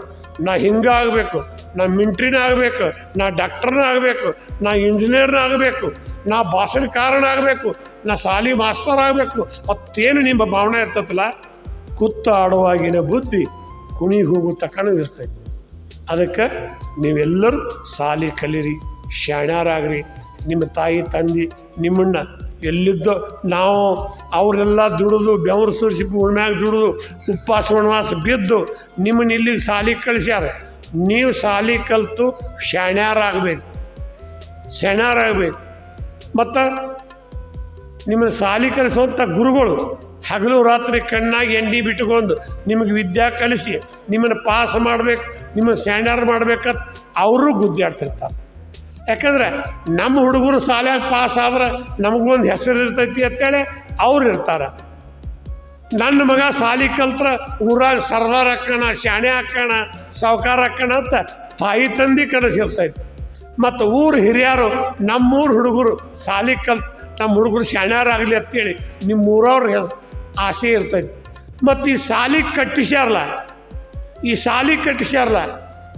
ನಾ ಹಿಂಗೆ ಆಗಬೇಕು ನಾ ಮಿಂಟ್ರಿನ ಆಗಬೇಕು ನಾ ಡಾಕ್ಟರ್ನ ಆಗಬೇಕು ನಾ ಇಂಜಿನಿಯರ್ನ ಆಗಬೇಕು ನಾ ಭಾಷಣಕಾರನ ಆಗಬೇಕು ನಾ ಸಾಲಿ ಮಾಸ್ತರ್ ಆಗಬೇಕು ಮತ್ತೇನು ನಿಮ್ಮ ಭಾವನೆ ಇರ್ತೈತಲ್ಲ ಕುತ್ತ ಆಡುವಾಗಿನ ಬುದ್ಧಿ ಕುಣಿ ಹೋಗು ತಕ್ಕನೂ ಇರ್ತೈತಿ ಅದಕ್ಕೆ ನೀವೆಲ್ಲರೂ ಸಾಲಿ ಕಲೀರಿ ಶಾಣ್ಯಾರಾಗ್ರಿ ನಿಮ್ಮ ತಾಯಿ ತಂದೆ ನಿಮ್ಮನ್ನು ಎಲ್ಲಿದ್ದೋ ನಾವು ಅವರೆಲ್ಲ ದುಡಿದು ಬೆವರು ಸುರಿಸಿ ಉಣ್ಮ್ಯಾಗ ದುಡಿದು ಉಪವಾಸ ವನವಾಸ ಬಿದ್ದು ನಿಮ್ಮನ್ನು ಇಲ್ಲಿಗೆ ಸಾಲಿಗೆ ಕಳಿಸ್ಯಾರ ನೀವು ಸಾಲಿ ಕಲಿತು ಶಾಣ್ಯಾರಾಗಬೇಕು ಮತ್ತು ನಿಮ್ಮನ್ನು ಸಾಲಿ ಕಲಿಸುವಂಥ ಗುರುಗಳು ಹಗಲು ರಾತ್ರಿ ಕಣ್ಣಾಗಿ ಎಣ್ಣೆ ಬಿಟ್ಟುಕೊಂಡು ನಿಮಗೆ ವಿದ್ಯಾ ಕಲಿಸಿ ನಿಮ್ಮನ್ನು ಪಾಸ್ ಮಾಡಬೇಕು ನಿಮ್ಮನ್ನು ಸ್ಟ್ಯಾಂಡರ್ಡ್ ಮಾಡ್ಬೇಕಂತ ಅವರು ಗುದ್ದಾಡ್ತಿರ್ತಾರೆ ಯಾಕಂದ್ರೆ ನಮ್ಮ ಹುಡುಗರು ಶಾಲ್ಯಾಗ ಪಾಸ್ ಆದ್ರೆ ನಮಗೊಂದು ಹೆಸರು ಇರ್ತೈತಿ ಅಂತೇಳಿ ಅವ್ರು ಇರ್ತಾರೆ ನನ್ನ ಮಗ ಸಾಲಿ ಕಲ್ತ್ರ ಊರಾಗ ಸರ್ದಾರ್ ಹಾಕೋಣ ಶಾಣೆ ಹಾಕೋಣ ಸಾವ್ಕಾರ ಹಾಕೋಣ ಅಂತ ತಾಯಿ ತಂದೆ ಕನಸಿರ್ತೈತಿ ಮತ್ತು ಊರು ಹಿರಿಯರು ನಮ್ಮೂರು ಹುಡುಗರು ಸಾಲಿ ಕಲ್ತು ನಮ್ಮ ಹುಡುಗರು ಶಾಣ್ಯಾರಾಗಲಿ ಅಂತೇಳಿ ನಿಮ್ಮ ಊರವ್ರ ಆಸೆ ಇರ್ತೈತಿ ಮತ್ತು ಈ ಸಾಲಿ ಕಟ್ಟಿಸ್ಯಾರಲ್ಲ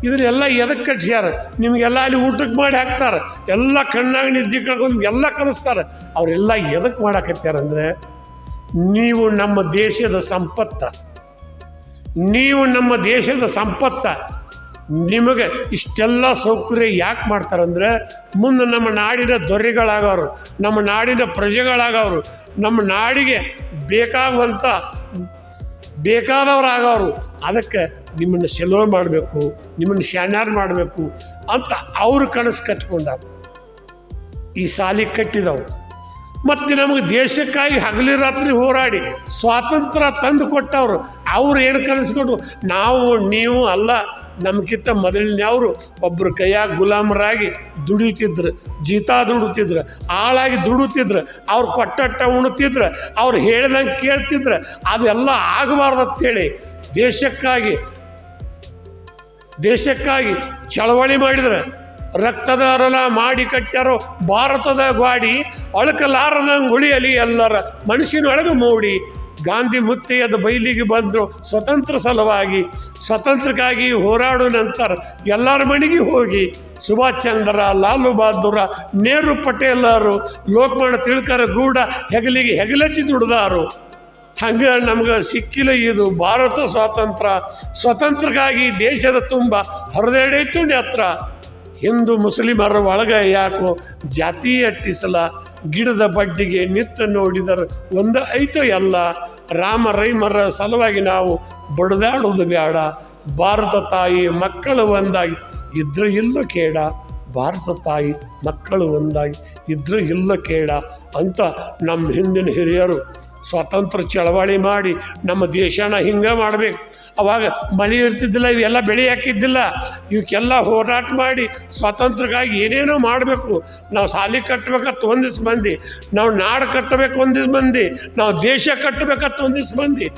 ಇದನ್ನೆಲ್ಲ ಎದಕ್ಕೆ ಕಟ್ಟಿಸ್ಯಾರ ನಿಮಗೆಲ್ಲ ಅಲ್ಲಿ ಊಟಕ್ಕೆ ಮಾಡಿ ಹಾಕ್ತಾರೆ ಎಲ್ಲ ಕಣ್ಣಾಗ ನಿದ್ದೆ ಕಳ್ಕೊಂಡು ಎಲ್ಲ ಕಲಿಸ್ತಾರೆ ಅವರೆಲ್ಲ ಎದಕ್ಕೆ ಮಾಡಾಕತ್ಯಾರಂದ್ರೆ ನೀವು ನಮ್ಮ ದೇಶದ ಸಂಪತ್ತ ನಿಮಗೆ ಇಷ್ಟೆಲ್ಲ ಸೌಕರ್ಯ ಯಾಕೆ ಮಾಡ್ತಾರಂದ್ರೆ ಮುಂದೆ ನಮ್ಮ ನಾಡಿನ ದೊರೆಗಳಾಗವರು ನಮ್ಮ ನಾಡಿನ ಪ್ರಜೆಗಳಾಗವರು ನಮ್ಮ ನಾಡಿಗೆ ಬೇಕಾದವರಾಗವರು ಅದಕ್ಕೆ ನಿಮ್ಮನ್ನು ಸೆಲೋ ಮಾಡಬೇಕು ನಿಮ್ಮನ್ನು ಶಾಣ್ಯಾರ್ ಮಾಡಬೇಕು ಅಂತ ಅವರು ಕನಸು ಕಟ್ಕೊಂಡಾಗ ಈ ಸಾಲಿ ಕಟ್ಟಿದವು ಮತ್ತು ನಮಗೆ ದೇಶಕ್ಕಾಗಿ ಹಗಲಿ ರಾತ್ರಿ ಹೋರಾಡಿ ಸ್ವಾತಂತ್ರ್ಯ ತಂದು ಕೊಟ್ಟವರು ಅವ್ರು ಏನು ಕನಸ್ಕೊಂಡು ನೀವು ಅಲ್ಲ ನಮಗಿಂತ ಮೊದಲಿನವರು ಒಬ್ಬರು ಕೈಯಾಗ ಗುಲಾಮರಾಗಿ ದುಡಿತಿದ್ರು ಜೀತ ದುಡಿತಿದ್ರು ಆಳಾಗಿ ದುಡಿತಿದ್ರು ಅವ್ರು ಕೊಟ್ಟಟ್ಟ ಉಣ್ತಿದ್ರು ಅವ್ರು ಹೇಳ್ದಂಗೆ ಕೇಳ್ತಿದ್ರು ಅದೆಲ್ಲ ಆಗಬಾರ್ದು ಅಂತೇಳಿ ದೇಶಕ್ಕಾಗಿ ಚಳವಳಿ ಮಾಡಿದ್ರೆ ರಕ್ತದ ಅರಲ ಮಾಡಿ ಕಟ್ಟ್ಯಾರೋ ಭಾರತದ ಗ್ವಾಡಿ ಅಳಕಲಾರದಂಗೆ ಉಳಿಯಲಿ ಎಲ್ಲರ ಮನುಷ್ಯನೊಳಗೆ ಮೂಡಿ ಗಾಂಧಿ ಮುತ್ತೆಯದ ಬಯಲಿಗೆ ಬಂದರು ಸ್ವತಂತ್ರಕ್ಕಾಗಿ ಹೋರಾಡೋ ನಂತರ ಎಲ್ಲರ ಮನೆಗೆ ಹೋಗಿ ಸುಭಾಷ್ ಚಂದ್ರ ಲಾಲು ಬಹದ್ದೂರ ನೆಹರು ಪಟೇಲರು ಲೋಕಮಾನ್ಯ ತಿಲಕರ ಗೂಡ ಹೆಗಲಚ್ಚಿ ದುಡ್ದಾರು ಹಂಗೆ ನಮ್ಗೆ ಸಿಕ್ಕಿಲ್ಲ ಇದು ಭಾರತ ಸ್ವಾತಂತ್ರ್ಯಕ್ಕಾಗಿ ದೇಶದ ತುಂಬ ಹರಿದಾಡೈತು ನೇತ್ರ ಹಿಂದೂ ಮುಸ್ಲಿಮರ ಒಳಗೆ ಯಾಕೋ ಜಾತಿ ಅಟ್ಟಿಸಲ ಗಿಡದ ಬಡ್ಡಿಗೆ ನಿತ್ತ ನೋಡಿದರೆ ಒಂದು ಐತೋ ಎಲ್ಲ ರಾಮ ರೈಮರ ಸಲುವಾಗಿ ನಾವು ಬಡ್ದಾಡೋದು ಬೇಡ ಭಾರತ ತಾಯಿ ಮಕ್ಕಳು ಒಂದಾಗಿ ಇದ್ರೆ ಇಲ್ಲೋ ಕೇಡ ಭಾರತ ತಾಯಿ ಮಕ್ಕಳು ಒಂದಾಗಿ ಇದ್ರೆ ಇಲ್ಲ ಕೇಳ ಅಂತ ನಮ್ಮ ಹಿಂದಿನ ಹಿರಿಯರು ಸ್ವಾತಂತ್ರ್ಯ ಚಳವಳಿ ಮಾಡಿ ನಮ್ಮ ದೇಶನ ಹಿಂಗೆ ಮಾಡಬೇಕು. ಅವಾಗ ಮಳೆ ಇರ್ತಿದ್ದಿಲ್ಲ, ಇವೆಲ್ಲ ಬೆಳೆ ಹಾಕಿದ್ದಿಲ್ಲ. ಇವಕ್ಕೆಲ್ಲ ಹೋರಾಟ ಮಾಡಿ ಸ್ವಾತಂತ್ರ್ಯಕ್ಕಾಗಿ ಏನೇನೋ ಮಾಡಬೇಕು. ನಾವು ಶಾಲೆ ಕಟ್ಟಬೇಕತ್ತು ಒಂದಿವ್ಸ ಮಂದಿ, ನಾವು ನಾಡು ಕಟ್ಟಬೇಕು ಒಂದಿವ್ಸ ಮಂದಿ, ನಾವು ದೇಶ ಕಟ್ಟಬೇಕತ್ತು ಒಂದಿವ್ಸ ಮಂದಿ,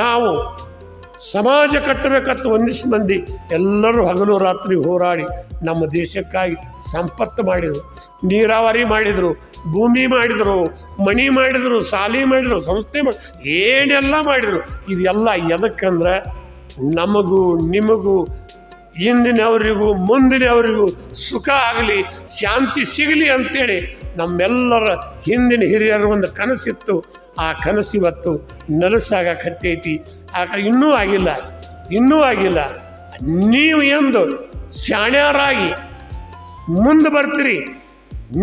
ನಾವು ಸಮಾಜ ಕಟ್ಟಬೇಕತ್ತು ಒಂದಿಷ್ಟು ಮಂದಿ. ಎಲ್ಲರೂ ಹಗಲು ರಾತ್ರಿ ಹೋರಾಡಿ ನಮ್ಮ ದೇಶಕ್ಕಾಗಿ ಸಂಪತ್ತು ಮಾಡಿದರು, ನೀರಾವರಿ ಮಾಡಿದರು, ಭೂಮಿ ಮಾಡಿದರು, ಮಣಿ ಮಾಡಿದರು, ಶಾಲೆ ಮಾಡಿದರು, ಸಂಸ್ಥೆ ಏನೆಲ್ಲ ಮಾಡಿದರು. ಇದೆಲ್ಲ ಎದಕ್ಕಂದ್ರೆ ನಮಗೂ ನಿಮಗೂ ಹಿಂದಿನವರಿಗೂ ಮುಂದಿನವರಿಗೂ ಸುಖ ಆಗಲಿ, ಶಾಂತಿ ಸಿಗಲಿ ಅಂಥೇಳಿ ನಮ್ಮೆಲ್ಲರ ಹಿಂದಿನ ಹಿರಿಯರ ಒಂದು ಕನಸಿತ್ತು. ಆ ಕನಸು ಇವತ್ತು ನನಸಾಗಕತ್ತೈತಿ. ಇನ್ನೂ ಆಗಿಲ್ಲ. ನೀವು ಎಂದು ಶಾಣ್ಯರಾಗಿ ಮುಂದೆ ಬರ್ತೀರಿ,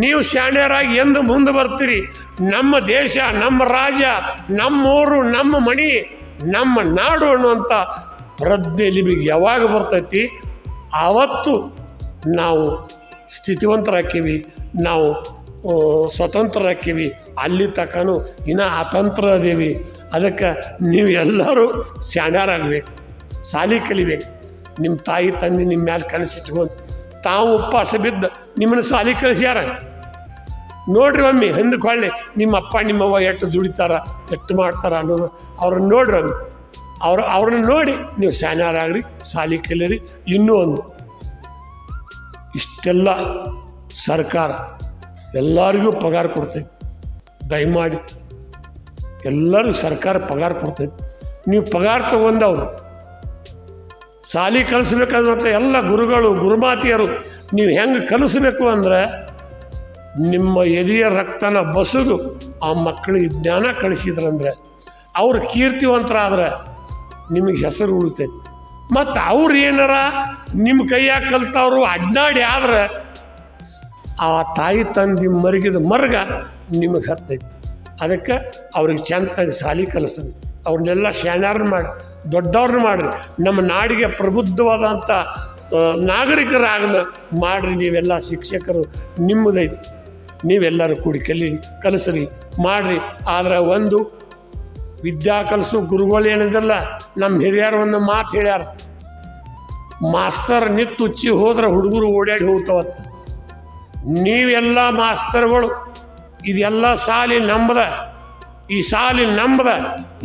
ನೀವು ಶಾಣ್ಯರಾಗಿ ಎಂದು ಮುಂದೆ ಬರ್ತೀರಿ. ನಮ್ಮ ದೇಶ, ನಮ್ಮ ರಾಜ್ಯ, ನಮ್ಮೂರು, ನಮ್ಮ ಮನೆ, ನಮ್ಮ ನಾಡು ಅನ್ನುವಂಥ ಪ್ರಜ್ಞೆ ನಿಮಗೆ ಯಾವಾಗ ಬರ್ತೈತಿ ಆವತ್ತು ನಾವು ಸ್ಥಿತಿವಂತರಾಕ್ಕೀವಿ, ನಾವು ಸ್ವತಂತ್ರರಾಕ್ಕೀವಿ. ಅಲ್ಲಿ ತನಕನೂ ಇನ್ನೂ ಅತಂತ್ರ ಅದೇವಿ. ಅದಕ್ಕೆ ನೀವು ಎಲ್ಲರೂ ಶಾಣ್ಯರಾಗಬೇಕು, ಶಾಲೆ ಕಲಿಬೇಕು. ನಿಮ್ಮ ತಾಯಿ ತಂದೆ ನಿಮ್ಮ ಮ್ಯಾಲೆ ಕನಸಿಟ್ಕೊಂಡು ತಾವು ಉಪವಾಸ ಬಿದ್ದು ನಿಮ್ಮನ್ನು ಶಾಲೆ ಕಲಿಸ್ಯಾರ ನೋಡ್ರಿ. ಒಮ್ಮೆ ಹಿಂದಕ್ಕೆ ಹೊಳ್ಳಿ ನಿಮ್ಮ ಅಪ್ಪ ನಿಮ್ಮವ್ವ ಎಷ್ಟು ದುಡಿತಾರ, ಎಷ್ಟು ಮಾಡ್ತಾರ ಅನ್ನೋದು ಅವ್ರನ್ನ ನೋಡ್ರಿ. ಒಮ್ಮೆ ಅವ್ರನ್ನ ನೋಡಿ ನೀವು ಶಾಣ್ಯರಾಗ್ರಿ, ಶಾಲೆ ಕಲೀರಿ. ಇನ್ನೂ ಒಂದು, ಇಷ್ಟೆಲ್ಲ ಸರ್ಕಾರ ಎಲ್ಲರಿಗೂ ಪಗಾರ ಕೊಡ್ತೈತಿ. ದಯಮಾಡಿ ಎಲ್ಲರಿಗೂ ಸರ್ಕಾರ ಪಗಾರ ಕೊಡ್ತೈತಿ. ನೀವು ಪಗಾರ ತೊಗೊಂಡವ್ರು ಶಾಲೆ ಕಲಿಸ್ಬೇಕಂತ ಎಲ್ಲ ಗುರುಗಳು ಗುರುಮಾತಿಯರು ನೀವು ಹೆಂಗೆ ಕಲಿಸ್ಬೇಕು ಅಂದ್ರೆ ನಿಮ್ಮ ಎದೆಯ ರಕ್ತನ ಬಸುದು ಆ ಮಕ್ಕಳಿಗೆ ಜ್ಞಾನ ಕಳಿಸಿದ್ರಂದ್ರೆ ಅವ್ರು ಕೀರ್ತಿವಂತರಾದ್ರೆ ನಿಮಗೆ ಹೆಸರು ಉಳಿತೈತಿ. ಮತ್ತು ಅವ್ರು ಏನಾರ ನಿಮ್ಮ ಕೈಯಾಗ ಕಲ್ತವ್ರು ಅಡ್ಡಾಡಿ ಆದ್ರೆ ಆ ತಾಯಿ ತಂದೆ ಮರಗಿದ ಮರ್ಗ ನಿಮಗೆ ಹತ್ತೈತಿ. ಅದಕ್ಕೆ ಅವ್ರಿಗೆ ಚೆಂದಾಗಿ ಶಾಲೆ ಕಲಿಸ್ರಿ, ಅವ್ರನ್ನೆಲ್ಲ ಶಾಣ್ಯರನ್ನ ಮಾಡಿ ದೊಡ್ಡವ್ರನ್ನ ಮಾಡಿರಿ. ನಮ್ಮ ನಾಡಿಗೆ ಪ್ರಬುದ್ಧವಾದಂಥ ನಾಗರಿಕರಾಗನ ಮಾಡಿರಿ. ನೀವೆಲ್ಲ ಶಿಕ್ಷಕರು ನಿಮ್ಮದೈತಿ, ನೀವೆಲ್ಲರೂ ಕೂಡಿ ಕಲಿಸ್ರಿ ಮಾಡಿರಿ. ಆದರೆ ಒಂದು ವಿದ್ಯಾ ಕಲಿಸೋ ಗುರುಗಳು ಏನಿದಿಲ್ಲ, ನಮ್ಮ ಹಿರಿಯರು ಒಂದು ಮಾತು ಹೇಳ್ಯಾರ, ಮಾಸ್ತರ್ ನಿತ್ತುಚ್ಚಿ ಹೋದ್ರೆ ಹುಡುಗರು ಓಡಾಡಿ ಹೋಗ್ತಾವತ್ತ. ನೀವೆಲ್ಲ ಮಾಸ್ತರ್ಗಳು ಇದೆಲ್ಲ ಶಾಲೆ ನಂಬದ, ಈ ಶಾಲೆ ನಂಬದ,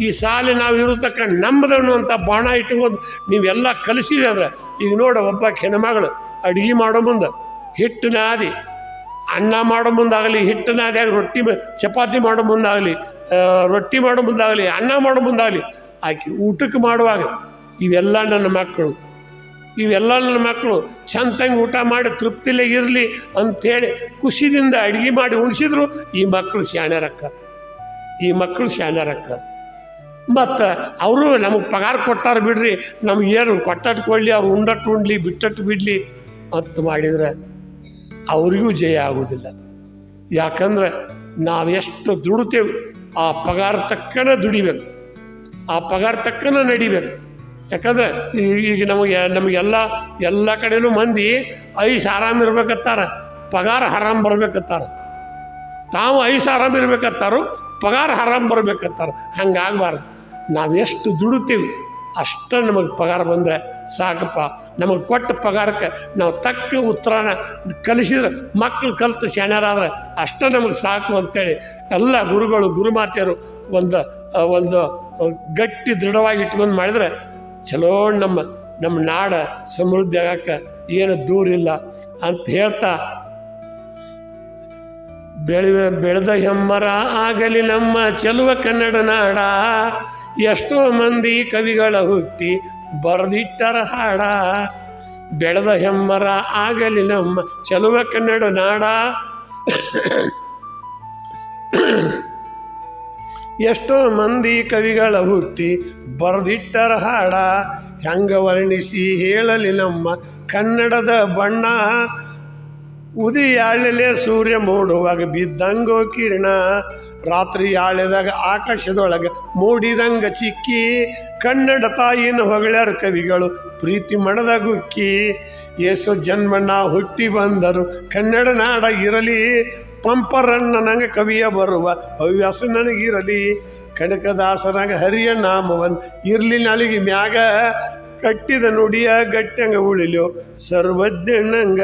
ಈ ಶಾಲೆ ನಾವು ಇರತಕ್ಕ ನಂಬದ ಅನ್ನುವಂಥ ಬಾಣ ಇಟ್ಕೊಂಡು ನೀವೆಲ್ಲ ಕಲಿಸಿದೆ ಅಂದ್ರೆ ಈಗ ನೋಡು, ಒಬ್ಬ ಹೆಣ್ಮಗಳು ಅಡುಗೆ ಮಾಡೋ ಮುಂದೆ ಹಿಟ್ಟು ನಾದಿ ಅನ್ನ ಮಾಡೋ ಮುಂದಾಗಲಿ, ಹಿಟ್ಟು ನಾದಿಯಾಗಿ ರೊಟ್ಟಿ ಚಪಾತಿ ಮಾಡೋ ಮುಂದಾಗಲಿ, ರೊಟ್ಟಿ ಮಾಡೋ ಮುಂದಾಗಲಿ, ಅನ್ನ ಮಾಡೋ ಮುಂದಾಗಲಿ, ಆಕೆ ಊಟಕ್ಕೆ ಮಾಡುವಾಗ ಇವೆಲ್ಲ ನನ್ನ ಮಕ್ಕಳು ಚಂದಂಗೆ ಊಟ ಮಾಡಿ ತೃಪ್ತಿಲೇ ಇರಲಿ ಅಂಥೇಳಿ ಖುಷಿದಿಂದ ಅಡುಗೆ ಮಾಡಿ ಉಣಿಸಿದ್ರು ಈ ಮಕ್ಕಳು ಶಾಣ್ಯರಕ್ಕ. ಮತ್ತು ಅವರು ನಮಗೆ ಪಗಾರ ಕೊಟ್ಟಾರ ಬಿಡ್ರಿ, ನಮಗೇನು ಕೊಟ್ಟಟ್ಟು ಕೊಡಲಿ, ಅವ್ರು ಉಂಡಟ್ಟು ಉಣ್ಲಿ, ಬಿಟ್ಟಟ್ಟು ಬಿಡಲಿ ಅಂತ ಮಾಡಿದರೆ ಅವರಿಗೂ ಜಯ ಆಗೋದಿಲ್ಲ. ಯಾಕಂದ್ರೆ ನಾವು ಎಷ್ಟು ದುಡಿತೇವೆ ಆ ಪಗಾರ ತಕ್ಕನ ದುಡಿಬೇಕು, ಆ ಪಗಾರ ತಕ್ಕನ ನಡಿಬೇಕು. ಯಾಕಂದ್ರೆ ಈಗ ನಮಗೆಲ್ಲ ಕಡೆಯೂ ಮಂದಿ ಐಸ್ ಆರಾಮ್ ಇರ್ಬೇಕತ್ತಾರ, ಪಗಾರ ಹರಾಮ್ ಬರ್ಬೇಕತ್ತಾರ. ತಾವು ಐಸ್ ಆರಾಮ್ ಇರ್ಬೇಕತ್ತಾರೋ, ಪಗಾರ ಹರಾಮ್ ಬರ್ಬೇಕತ್ತಾರ. ಹಂಗಾಗಬಾರ್ದು. ನಾವು ಎಷ್ಟು ದುಡಿತೀವಿ ಅಷ್ಟ ನಮಗೆ ಪಗಾರ ಬಂದರೆ ಸಾಕಪ್ಪ. ನಮಗೆ ಕೊಟ್ಟ ಪಗಾರಕ್ಕೆ ನಾವು ತಕ್ಕ ಉತ್ತರನ ಕಲಿಸಿದ್ರೆ ಮಕ್ಕಳು ಕಲಿತು ಶಾಣ್ಯರಾದ್ರೆ ಅಷ್ಟ ನಮಗೆ ಸಾಕು ಅಂತೇಳಿ ಎಲ್ಲ ಗುರುಗಳು ಗುರುಮಾತೆಯರು ಒಂದು ಗಟ್ಟಿ ದೃಢವಾಗಿ ಇಟ್ಕೊಂಡು ಮಾಡಿದರೆ ಚಲೋ ನಮ್ಮ ನಾಡ ಸಮೃದ್ಧಿ ಆಗಕ್ಕೆ ಏನು ದೂರಿಲ್ಲ ಅಂತ ಹೇಳ್ತಾ, ಬೆಳೆದ ಹೆಮ್ಮರ ಆಗಲಿ ನಮ್ಮ ಚೆಲುವ ಕನ್ನಡ ನಾಡ, ಎಷ್ಟೋ ಮಂದಿ ಕವಿಗಳ ಹುಟ್ಟಿ ಬರೆದಿಟ್ಟರ ಹಾಡ. ಬೆಳೆದ ಹೆಮ್ಮರ ಆಗಲಿ ನಮ್ಮ ಚೆಲುವ ಕನ್ನಡ ನಾಡ, ಎಷ್ಟೋ ಮಂದಿ ಕವಿಗಳ ಹುಟ್ಟಿ ಬರೆದಿಟ್ಟರ ಹಾಡ. ಹೆಂಗ ವರ್ಣಿಸಿ ಹೇಳಲಿ ನಮ್ಮ ಕನ್ನಡದ ಬಣ್ಣ, ಉದಿಯಾಳಲೆ ಸೂರ್ಯ ಮೂಡುವಾಗ ಬಿದ್ದಂಗೋ ಕಿರಣ. ರಾತ್ರಿ ಆಳೆದಾಗ ಆಕಾಶದೊಳಗೆ ಮೂಡಿದಂಗ ಚಿಕ್ಕಿ ಕನ್ನಡ ತಾಯಿನ ಹೊಗಳ್ಯಾರ ಕವಿಗಳು ಪ್ರೀತಿ ಮಣದ ಗುಕ್ಕಿ ಏಸು ಜನ್ಮಣ್ಣ ಹುಟ್ಟಿ ಬಂದರು ಕನ್ನಡ ನಾಡ ಇರಲಿ ಪಂಪರಣ್ಣ ನಂಗೆ ಕವಿಯ ಬರುವ ಹವ್ಯಾಸ ನನಗಿರಲಿ ಕನಕದಾಸನಾಗ ಹರಿಯ ನಾಮವನ್ ಇರ್ಲಿ ನಾಲಿಗೆ ಮ್ಯಾಗ ಕಟ್ಟಿದ ನುಡಿಯ ಗಟ್ಟಂಗ ಉಳಿಲೋ ಸರ್ವಜ್ಞನಂಗ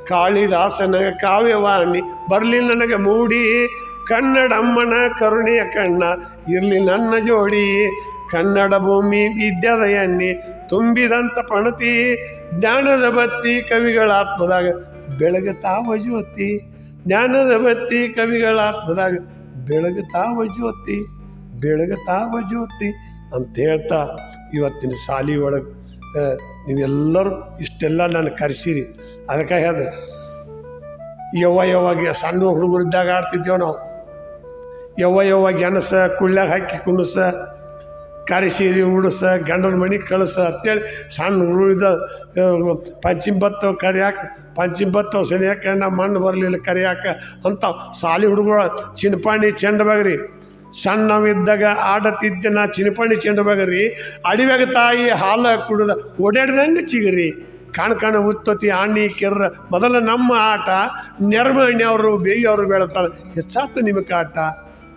ಕಾಳಿದಾಸನ ಕಾವ್ಯವಾಣಿ ಬರಲಿ ನನಗೆ ಮೂಡಿ ಕನ್ನಡಮ್ಮನ ಕರುಣೆಯ ಕಣ್ಣ ಇರಲಿ ನನ್ನ ಜೋಡಿ ಕನ್ನಡ ಭೂಮಿ ವಿದ್ಯಾದ ಎಣ್ಣೆ ತುಂಬಿದಂಥ ಪಣತಿ ಜ್ಞಾನದ ಬತ್ತಿ ಕವಿಗಳ ಆತ್ಮದಾಗ ಬೆಳಗುತ್ತಾವ ಜ್ಯೋತಿ ಜ್ಞಾನದ ಬತ್ತಿ ಕವಿಗಳ ಆತ್ಮದಾಗ ಬೆಳಗುತ್ತಾವ ಜ್ಯೋತಿ ಬೆಳಗುತ್ತಾವ ಜ್ಯೋತಿ ಅಂತ ಹೇಳ್ತಾ ಇವತ್ತಿನ ಶಾಲೆ ಒಳಗೆ ನೀವೆಲ್ಲರೂ ಇಷ್ಟೆಲ್ಲ ನಾನು ಕರೆಸಿರಿ ಅದಕ್ಕೆ ಹೇಳಿದೆ ಯವ್ವಾಗ ಸಣ್ಣ ಹುಡುಗರಿದ್ದಾಗ ಆಡ್ತಿದ್ದೇವೆ ನಾವು ಯವ್ವ ಗೆಣಸ ಕುಳ್ಳ್ಯಾಗ ಹಾಕಿ ಕುಣಸ ಕರೆಸೀರಿ ಉಡಿಸ ಗಂಡನ ಮನೆಗೆ ಕಳಿಸ ಅಂತೇಳಿ ಸಣ್ಣ ಹುಡುಗಿದ ಪಂಚಿಂಬತ್ತವ್ ಕರಿಯಾಕೆ ಪಂಚಿಂಬತ್ತವ್ ಸರಿಯಾಕ ನಮ್ಮ ಮಣ್ಣು ಬರಲಿಲ್ಲ ಕರಿಯಾಕ ಅಂತ ಶಾಲೆ ಹುಡುಗರು ಚಿನ್ಪಾಣಿ ಚೆಂಡಬಾಗ್ರಿ ಸಣ್ಣವಿದ್ದಾಗ ಆಡತಿದ್ದೆ ನಾ ಚಿನ್ಪಾಣಿ ಚೆಂಡಬಾಗ್ರಿ ಅಡಿವ್ಯಾಗ ತಾಯಿ ಹಾಲು ಕುಡಿದ ಓಡಾಡ್ದಂಗೆ ಚಿಗರಿ ಕಾಣ ಉತ್ತತಿ ಆಣಿ ಕೆರ್ರ ಮೊದಲ ನಮ್ಮ ಆಟ ನೆರಮಣ್ಣಿ ಅವರು ಬೇಯಿಯವರು ಬೆಳತಾರೆ ಹೆಚ್ಚಾತು ನಿಮಗೆ ಆಟ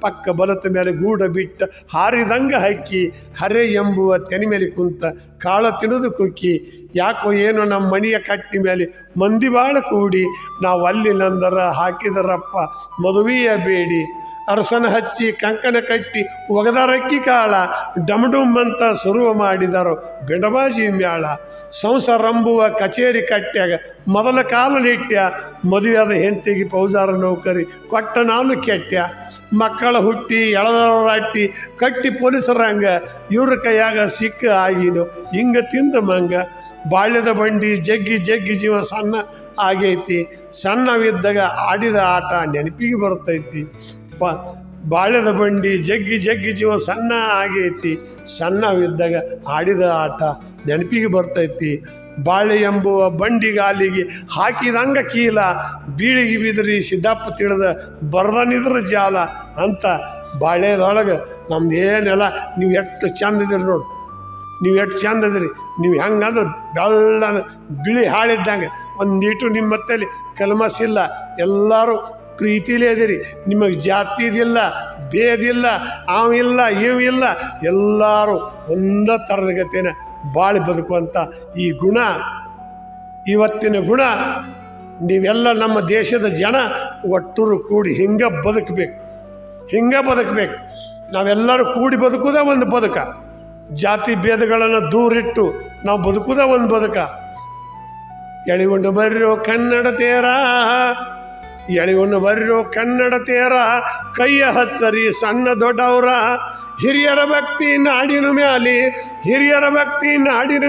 ಪಕ್ಕ ಬಲತ ಮೇಲೆ ಗೂಡ ಬಿಟ್ಟ ಹಾರಿದಂಗೆ ಹಕ್ಕಿ ಹರೆ ಎಂಬುವ ತೆನೆ ಮೇಲೆ ಕುಂತ ಕಾಳ ತಿನ್ನೋದು ಕುಕ್ಕಿ ಯಾಕೋ ಏನೋ ನಮ್ಮ ಮನೆಯ ಕಟ್ಟಿ ಮೇಲೆ ಮಂದಿ ಬಾಳ ಕೂಡಿ ನಾವು ಅಲ್ಲಿ ನಂದರ ಹಾಕಿದರಪ್ಪ ಮದುವೆಯ ಬೇಡಿ ಅರಸನ ಹಚ್ಚಿ ಕಂಕಣ ಕಟ್ಟಿ ಒಗದಾರಕ್ಕಿ ಕಾಳ ಡಮಡುಂಬಂತ ಸುರುವ ಮಾಡಿದರು ಬೆಡಬಾಜಿ ಮ್ಯಾಳ ಸಂಸಾರಂಬುವ ಕಚೇರಿ ಕಟ್ಟ್ಯಾಗ ಮೊದಲ ಕಾಲನಿಟ್ಟ್ಯ ಮದುವೆಯಾದ ಹೆಂಡತಿಗೆ ಪೌಜಾರ ನೌಕರಿ ಕೊಟ್ಟ ನಾನು ಕೆಟ್ಟ್ಯ ಮಕ್ಕಳ ಹುಟ್ಟಿ ಎಳದವರಾಟಿ ಕಟ್ಟಿ ಪೊಲೀಸರಂಗ ಇವ್ರ ಕೈಯಾಗ ಸಿಕ್ಕ ಆಗಿನು ಹಿಂಗ ತಿಂದ ಮಂಗ ಬಾಳ್ಯದ ಬಂಡಿ ಜಗ್ಗಿ ಜಗ್ಗಿ ಜೀವ ಸಣ್ಣ ಆಗೈತಿ ಸಣ್ಣವಿದ್ದಾಗ ಆಡಿದ ಆಟ ನೆನಪಿಗೆ ಬರ್ತೈತಿ ಬಾಳ್ಯದ ಬಂಡಿ ಜಗ್ಗಿ ಜಗ್ಗಿ ಜೀವ ಸಣ್ಣ ಆಗೈತಿ ಸಣ್ಣವಿದ್ದಾಗ ಆಡಿದ ಆಟ ನೆನಪಿಗೆ ಬರ್ತೈತಿ ಬಾಳೆ ಎಂಬುವ ಬಂಡಿಗಾಲಿಗೆ ಹಾಕಿದಂಗ ಕೀಲ ಬೀಳಿಗೆ ಬಿದ್ರಿ ಸಿದ್ದಪ್ಪ ತಿಳಿದ ಬರ್ದನಿದ್ರ ಜಾಲ ಅಂತ ಬಾಳ್ಯದೊಳಗೆ ನಮ್ದು ಏನೆಲ್ಲ ನೀವು ಎಷ್ಟು ಚಂದಿದ್ರಿ ನೋಡಿ ನೀವು ಎಷ್ಟು ಚಂದ ಅದ್ರಿ ನೀವು ಹೆಂಗಂದ್ರೆ ಬೆಳ್ಳ ಬಿಳಿ ಹಾಳಿದ್ದಂಗೆ ಒಂದೀಟು ನಿಮ್ಮ ಮತ್ತಲ್ಲಿ ಕಲ್ಮಸಿಲ್ಲ ಎಲ್ಲರೂ ಪ್ರೀತಿಲೇ ಅದಿರಿ ನಿಮಗೆ ಜಾತಿದಿಲ್ಲ ಭೇದಿಲ್ಲ ಅವಿಲ್ಲ ಇವಿಲ್ಲ ಎಲ್ಲರೂ ಒಂದೇ ಥರದ ಗತಿನ ಬಾಳಿ ಬದುಕುವಂಥ ಈ ಗುಣ ಇವತ್ತಿನ ಗುಣ ನೀವೆಲ್ಲ ನಮ್ಮ ದೇಶದ ಜನ ಒಟ್ಟರು ಕೂಡಿ ಹಿಂಗೆ ಬದುಕಬೇಕು ನಾವೆಲ್ಲರೂ ಕೂಡಿ ಬದುಕುವುದೇ ಒಂದು ಬದುಕ ಜಾತಿ ಭೇದಗಳನ್ನು ದೂರಿಟ್ಟು ನಾವು ಬದುಕುವುದೇ ಒಂದು ಬದುಕ ಎಳಿಗೊಂಡು ಬರ್ರೋ ಕನ್ನಡ ತೇರ ಎಳಿಗೊಂಡು ಬರ್ರೋ ಕನ್ನಡ ತೇರ ಕೈಯ ಹಚ್ಚರಿ ಸಣ್ಣ ದೊಡ್ಡವರ ಹಿರಿಯರ ಭಕ್ತಿ ನಾಡಿನ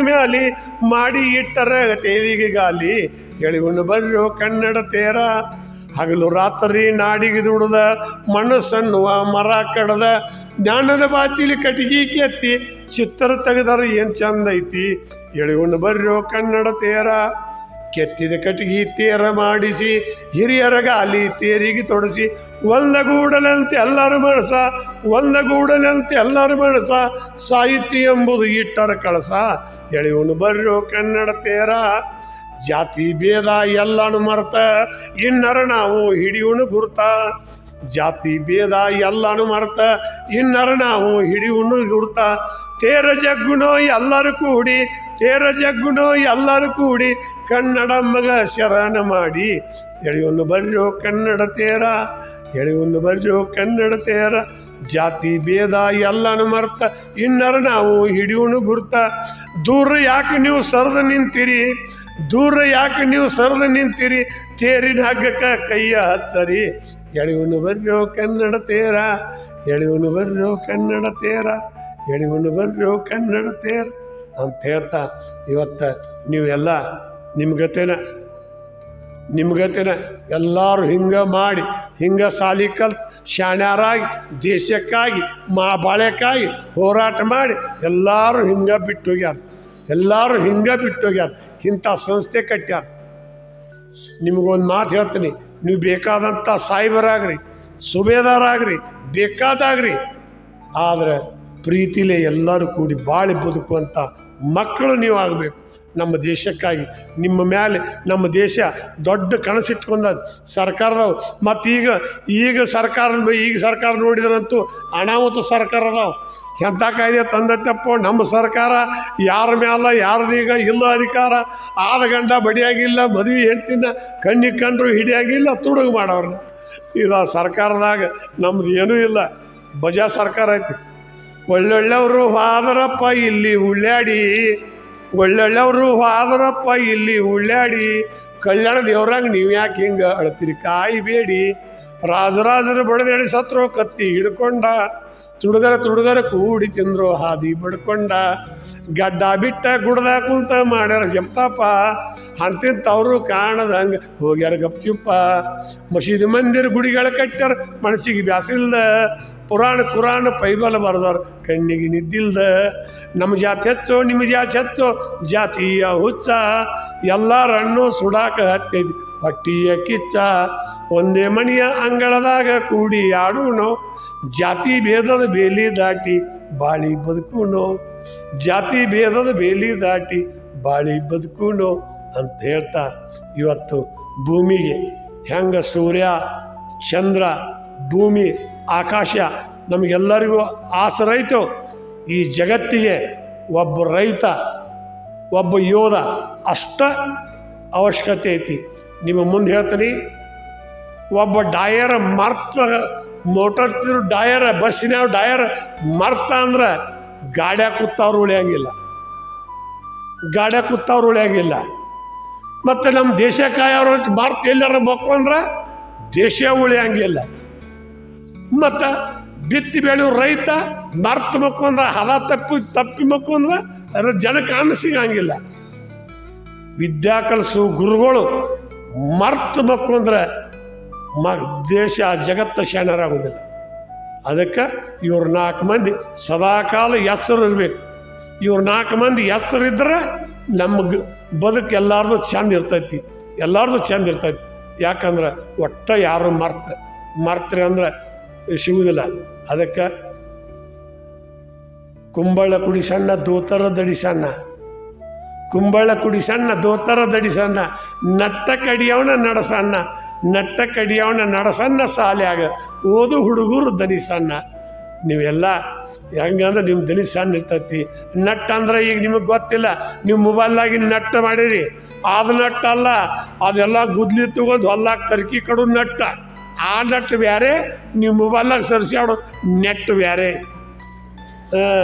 ಮ್ಯಾಲಿ ಮಾಡಿ ಇಟ್ಟರ ತೇರಿಗೆ ಗಾಲಿ ಎಳಿಗೊಂಡು ಬರ್ರೋ ಕನ್ನಡ ತೇರ ಹಗಲು ರಾತ್ರಿ ನಾಡಿಗೆ ದುಡ್ದ ಮನಸ್ಸನ್ನುವ ಮರ ಕಡ್ದ ಜ್ಞಾನದ ಬಾಚಿಲಿ ಕಟ್ಟಿಗೆ ಕೆತ್ತಿ ಚಿತ್ರ ತೆಗೆದರ ಏನು ಚಂದ ಐತಿ ಎಳಿಗೊಂಡು ಬರ್ರೋ ಕನ್ನಡ ತೇರ ಕೆತ್ತಿದ ಕಟ್ಟಿಗೆ ತೇರ ಮಾಡಿಸಿ ಹಿರಿಯರ ಗಾಲಿ ತೇರಿಗೆ ತೊಡಸಿ ಒಂದಗೂಡಲಂತೆ ಎಲ್ಲರ ಮನಸ ಸಾಹಿತ್ಯ ಎಂಬುದು ಇಟ್ಟರ ಕಳಸ ಎಳಿಗೊಂಡು ಬರ್ರೋ ಕನ್ನಡ ತೇರ ಜಾತಿ ಭೇದ ಎಲ್ಲಾನು ಮರ್ತ ಇನ್ನರ ನಾವು ಹಿಡಿಯುಣು ಗುರ್ತ ಜಾತಿ ಭೇದ ಎಲ್ಲಾನು ಮರ್ತ ಇನ್ನರ ನಾವು ಹಿಡಿಯುಣು ಗುರ್ತ ತೇರ ಜಗ್ಗುನೋ ಎಲ್ಲರೂ ಕೂಡಿ ಕನ್ನಡ ಮಗ ಶರಣ ಮಾಡಿ ಎಳಿಯನ್ನು ಬರ್ರೋ ಕನ್ನಡ ತೇರ ಜಾತಿ ಭೇದ ಎಲ್ಲಾನು ಮರ್ತ ಇನ್ನರ ನಾವು ಹಿಡಿಯುಣು ಗುರ್ತ ದೂರ ಯಾಕೆ ನೀವು ಸರದು ನಿಂತಿರಿ ತೇರಿನ ಹಗ್ಗಕ್ಕ ಕೈಯ ಹಚ್ಚರಿ ಎಳಿವನ್ನು ಬರ್ರೋ ಕನ್ನಡ ತೇರ ಅಂತ ಹೇಳ್ತಾ ಇವತ್ತು ನೀವೆಲ್ಲ ನಿಮ್ಗತೇನ ಎಲ್ಲರೂ ಹಿಂಗೆ ಮಾಡಿ ಹಿಂಗೆ ಸಾಲಿ ಕಲ್ತು ಶಾಣ್ಯಾರಾಗಿ ದೇಶಕ್ಕಾಗಿ ಬಾಳೆಕ್ಕಾಗಿ ಹೋರಾಟ ಮಾಡಿ ಎಲ್ಲರೂ ಹಿಂಗೆ ಬಿಟ್ಟು ಹೋಗ್ಯಾರ ಇಂಥ ಸಂಸ್ಥೆ ಕಟ್ಟ್ಯಾರ. ನಿಮಗೊಂದು ಮಾತು ಹೇಳ್ತೀನಿ, ನೀವು ಬೇಕಾದಂಥ ಸಾಯ್ಬರಾಗ್ರಿ, ಸುಬೇದಾರ ಆಗ್ರಿ, ಬೇಕಾದಾಗ್ರಿ, ಆದರೆ ಪ್ರೀತಿಲೇ ಎಲ್ಲರೂ ಕೂಡಿ ಬಾಳಿ ಬದುಕುವಂಥ ಮಕ್ಕಳು ನೀವು ಆಗಬೇಕು ನಮ್ಮ ದೇಶಕ್ಕಾಗಿ. ನಿಮ್ಮ ಮೇಲೆ ನಮ್ಮ ದೇಶ ದೊಡ್ಡ ಕನಸಿಟ್ಕೊಂಡ ಸರ್ಕಾರದವು. ಮತ್ತು ಈಗ ಸರ್ಕಾರ ನೋಡಿದ್ರಂತೂ ಅನಾಹುತ ಸರ್ಕಾರ ಅದಾವೆ. ಎಂಥ ಕಾಯ್ದೆ ತಂದತ್ತಪ್ಪ ನಮ್ಮ ಸರ್ಕಾರ. ಯಾರ ಮ್ಯಾಲ ಯಾರ್ದೀಗ ಇಲ್ಲ ಅಧಿಕಾರ. ಆದ ಗಂಡ ಬಡಿಯಾಗಿಲ್ಲ, ಮದುವೆ ಹೆಂಡ್ತಿನ ಕಣ್ಣಿಗೆ ಕಂಡ್ರು ಹಿಡಿಯಾಗಿಲ್ಲ, ತುಡುಗು ಮಾಡೋರನ್ನ. ಇದು ಸರ್ಕಾರದಾಗ ನಮ್ದು ಏನೂ ಇಲ್ಲ, ಬಜಾ ಸರ್ಕಾರ ಐತಿ. ಒಳ್ಳೊಳ್ಳೆಯವರು ಹೋದರಪ್ಪ ಇಲ್ಲಿ ಉಳ್ಳಾಡಿ, ಒಳ್ಳೊಳ್ಳೆಯವರು ಹೋದರಪ್ಪ ಇಲ್ಲಿ ಉಳ್ಳಾಡಿ, ಕಲ್ಯಾಣ ದೇವ್ರಂಗೆ ನೀವು ಯಾಕೆ ಹಿಂಗೆ ಅಳ್ತೀರಿ ಕಾಯಿಬೇಡಿ. ರಾಜರಾಜರು ಬಡದೇಳಿ ಸತ್ರು ಕತ್ತಿ ಹಿಡ್ಕೊಂಡ, ತುಡುಗರ ಕೂಡಿ ತಿಂದ್ರು ಹಾದಿ ಬಡ್ಕೊಂಡ, ಗಡ್ಡ ಬಿಟ್ಟ ಗುಡ್ದ ಕುಂತ ಮಾಡ್ಯಾರ ಜಂಪಪ್ಪ, ಅಂತಿಂತವ್ರು ಕಾಣದಂಗೆ ಹೋಗ್ಯಾರ ಗಪ್ಚಿಪ್ಪ. ಮಸೀದಿ ಮಂದಿರ ಗುಡಿಗಳ ಕಟ್ಟ್ಯಾರ ಮನಸ್ಸಿಗೆ ಬ್ಯಾಸಿಲ್ದ, ಪುರಾಣ ಕುರಾಣ ಪೈಬಲ್ ಬರ್ದವ್ರು ಕಣ್ಣಿಗೆ ನಿದ್ದಿಲ್ದ. ನಮ್ಮ ಜಾತಿ ಹೆಚ್ಚೋ ನಿಮ್ಮ ಜಾತಿ ಹೆಚ್ಚೋ ಜಾತಿಯ ಹುಚ್ಚ, ಎಲ್ಲರನ್ನೂ ಸುಡಾಕ ಹತ್ತೈತಿ ಹೊಟ್ಟಿಯ ಕಿಚ್ಚ. ಒಂದೇ ಮನೆಯ ಅಂಗಳದಾಗ ಕೂಡಿ ಆಡೋಣೋ, ಜಾತಿ ಭೇದದ ಬೇಲಿ ದಾಟಿ ಬಾಳಿ ಬದುಕುಣೋ, ಜಾತಿ ಭೇದದ ಬೇಲಿ ದಾಟಿ ಬಾಳಿ ಬದುಕುಣೋ ಅಂತ ಹೇಳ್ತಾ, ಇವತ್ತು ಭೂಮಿಗೆ ಹೆಂಗೆ ಸೂರ್ಯ ಚಂದ್ರ ಭೂಮಿ ಆಕಾಶ ನಮಗೆಲ್ಲರಿಗೂ ಆಸರೈತೋ, ಈ ಜಗತ್ತಿಗೆ ಒಬ್ಬ ರೈತ ಒಬ್ಬ ಯೋಧ ಅಷ್ಟ ಅವಶ್ಯಕತೆ ಐತಿ. ನಿಮ್ಮ ಮುಂದೆ ಹೇಳ್ತೀನಿ, ಒಬ್ಬ ಡಾಯರ್ ಮರ್ತ ಮೋಟರ್ ಡಾಯರ್ ಬಸ್ಸಿನ ಡಾಯರ್ ಮರ್ತ ಅಂದ್ರೆ ಗಾಡ್ಯಾಗ ಕೂತವ್ರು ಉಳಿಯಂಗಿಲ್ಲ. ಮತ್ತು ನಮ್ಮ ದೇಶ ಕಾಯೋರು ಮರ್ತ ಎಲ್ಲಾರ ಮಕ್ಕೊಂಡ್ರೆ ದೇಶ ಉಳಿಯಂಗಿಲ್ಲ. ಮತ್ತು ಬಿತ್ತಿ ಬೆಳೆಯೋ ರೈತ ಮರ್ತ ಮಕ್ಕೊಂಡ್ರೆ ಹದ ತಪ್ಪಿ ಮಕ್ಕೊಂಡ್ರೆ ಅದ್ರ ಜನಕ್ಕೆ ಅನ್ನ ಸಿಗಂಗಿಲ್ಲ. ವಿದ್ಯಾ ಕಲಿಸು ಗುರುಗಳು ಮರ್ತ ಮಕ್ಕೊಂಡ್ರೆ ದೇಶ ಜಗತ್ತು ಶಾಣರಾಗೋದಿಲ್ಲ. ಅದಕ್ಕೆ ಇವ್ರು 4 ಮಂದಿ ಸದಾಕಾಲ ಎಚ್ಚರ ಇರಬೇಕು. ಇವ್ರು 4 ಮಂದಿ ಎಚ್ಚರಿದ್ರೆ ನಮಗೆ ಬದುಕು ಎಲ್ಲರದು ಚಂದ ಇರ್ತೈತಿ. ಯಾಕಂದ್ರೆ ಒಟ್ಟ ಯಾರು ಮರ್ತ್ರಿ ಅಂದ್ರೆ ಸಿಗುವುದಿಲ್ಲ. ಅದಕ್ಕೆ ಕುಂಬಳ ಕುಡಿ ಸಣ್ಣ ದೋತರ ದಡಿ ಸಣ್ಣ, ಕುಂಬಳ ಕುಡಿ ಸಣ್ಣ ದೋತರ ದಡಿ ಸಣ್ಣ, ನಟ್ಟ ಕಡಿಯವನ ನಡಸಣ್ಣ ಸಾಲ್ಯಾಗ ಓದು ಹುಡುಗರು ದನಿ ಸಣ್ಣ. ನೀವೆಲ್ಲ ಹೆಂಗಂದ್ರೆ ನಿಮ್ಮ ದನಿ ಸಣ್ಣ ಇರ್ತೈತಿ. ನಟ್ ಅಂದ್ರೆ ಈಗ ನಿಮಗೆ ಗೊತ್ತಿಲ್ಲ, ನೀವು ಮೊಬೈಲ್ದಾಗಿ ನಟ್ ಮಾಡಿರಿ, ಅದು ನಟ್ ಅಲ್ಲ, ಅದೆಲ್ಲ ಗುದ್ಲಿ ತಗೊಂಡು ಹೊಲ್ಲಾಗ ಕರ್ಕಿ ಕಡು ನಟ್ಟ. ಆ ನಟ್ ಬೇರೆ, ನೀವು ಮೊಬೈಲ್ನಾಗ ಸರ್ಸಿ ಆಡೋ ನೆಟ್ ಬೇರೆ.